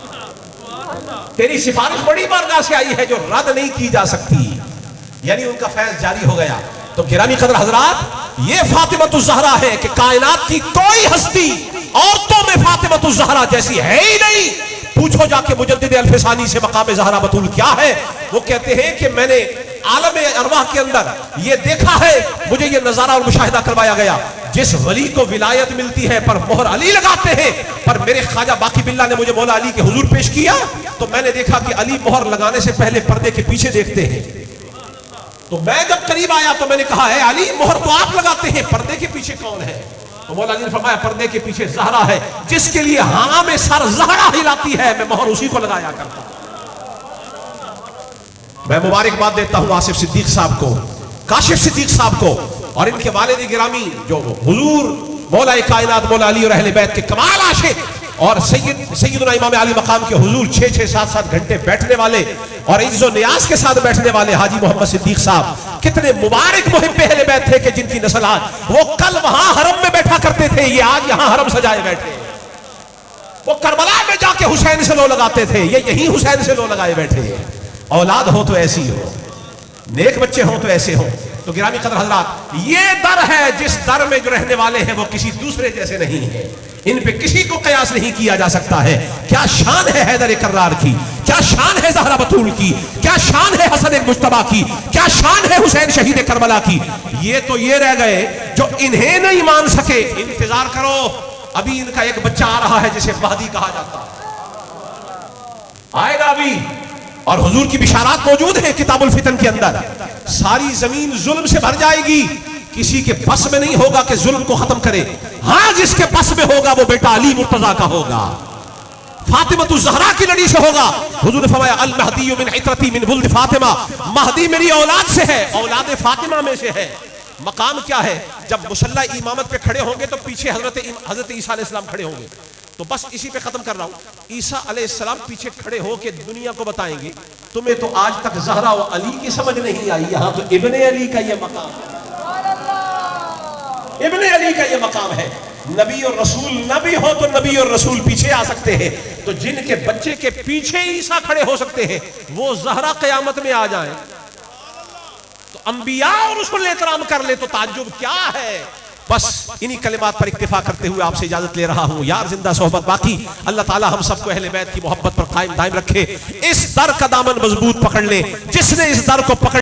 तेरी सिफारिश बड़ी बारगाह से आई है जो रद्द नहीं की जा सकती। यानी उनका फैज जारी हो गया। तो गिरामी कदर हजरात, ये फातिमा ज़हरा है कि कायनात की कोई हस्ती औरतों में फातिमा ज़हरा जैसी है ही नहीं। पूछो जाके मुजद्दिद अल-फिसानी से मकाम ज़हरा बतूल क्या है। वो कहते हैं कि मैंने आलम अरवाह के अंदर ये देखा है, मुझे ये नजारा और मुशाहिदा करवाया गया, जिस वली को विलायत मिलती है पर मोहर अली लगाते हैं, पर मेरे ख्वाजा बाकी बिल्ला ने मुझे मौला अली के हुजूर पेश किया तो मैंने देखा कि अली मोहर लगाने से पहले पर्दे के पीछे देखते हैं। तो मैं जब करीब आया तो मैंने कहा है अली मोहर तो आप लगाते हैं, पर्दे के पीछे कौन है? तो मौला अली ने फरमाया पर्दे के पीछे ज़हरा है, जिसके लिए हाँ में सर ज़हरा हिलाती है, मैं मोहर उसी को लगाया करता। मैं मुबारकबाद देता हूं आसिफ सिद्दीक साहब को, काशिफ सिद्दीक साहब को और इनके वालिद गिरामी जो हुजूर मौला कायनात मौला अली और अहले बैत के कमाल आशिक और सैयदना इमाम अली मकाम के हुजूर 6-6, 7-7 घंटे बैठने वाले और इज्जो नियाज के साथ बैठने वाले हाजी मोहम्मद सिद्दीक साहब कितने मुबारक मुहिब्बे अहले बैत थे कि जिनकी नस्ल आज वो कल वहां हरम में बैठा करते थे, ये आज यहां हरम सजाए बैठे। वो करबला में जाके हुसैन से लो लगाते थे, ये यही हुसैन से लो लगाए बैठे। औलाद हो तो ऐसी हो, नेक बच्चे हो तो ऐसे हो। तो गिरामी कदर हजरात, ये दर है जिस दर में जो रहने वाले हैं वो किसी दूसरे जैसे नहीं है, इन पे किसी को कयास नहीं किया जा सकता है। क्या शान है हैदर कर्रार की, क्या शान है ज़हरा बतूल की, क्या शान है हसन मुज्तबा की, क्या शान है हुसैन शहीद करबला की। ये तो ये रह गए जो इन्हें नहीं मान सके। इंतजार करो, अभी इनका एक बच्चा आ रहा है जिसे महदी कहा जाता आएगा अभी, और हुजूर की बिशारात मौजूद है किताबुल फितन के अंदर। सारी जमीन जुल्म से भर जाएगी, किसी के बस में नहीं होगा कि जुल्म को खत्म करे। हाँ, जिसके बस में होगा वो बेटा अली मुर्तजा का होगा, फातिमा ज़हरा की लड़ी से होगा। हुजूर ने फरमाया अल महदी मिन इतरती मिन वुल्द फातिमा, महदी मेरी औलाद से है, औलाद फातिमा में से है। मकाम क्या है? जब मुसल्ला इमामत पे खड़े होंगे तो पीछे हजरत ईसा अलैहिस्सलाम खड़े होंगे, तो बस इसी पे खत्म कर रहा हूं। ईसा अलैहिस्सलाम पीछे खड़े होकर दुनिया को बताएंगे, तुम्हें तो आज तक ज़हरा और अली की समझ नहीं आई, यहां तो इब्ने अली का ये मकाम है, इब्ने अली का ये मकाम है। नबी और रसूल नबी हो तो नबी और रसूल पीछे आ सकते हैं, तो जिनके बच्चे के पीछे ईसा खड़े हो सकते हैं वो ज़हरा क़यामत में आ जाए तो अंबिया और उसको एहतराम कर ले तो ताज्जुब क्या है। बस इन्हीं कलिमात पर इक्तिफा करते हुए आपसे इजाजत ले रहा हूं। यार जिंदा सोहबत बाकी, अल्लाह ताला हम सबको अहले बैत की मोहब्बत पर कायम दायम रखे। इस दर का दामन मजबूत पकड़ ले, जिसने इस दर को पकड़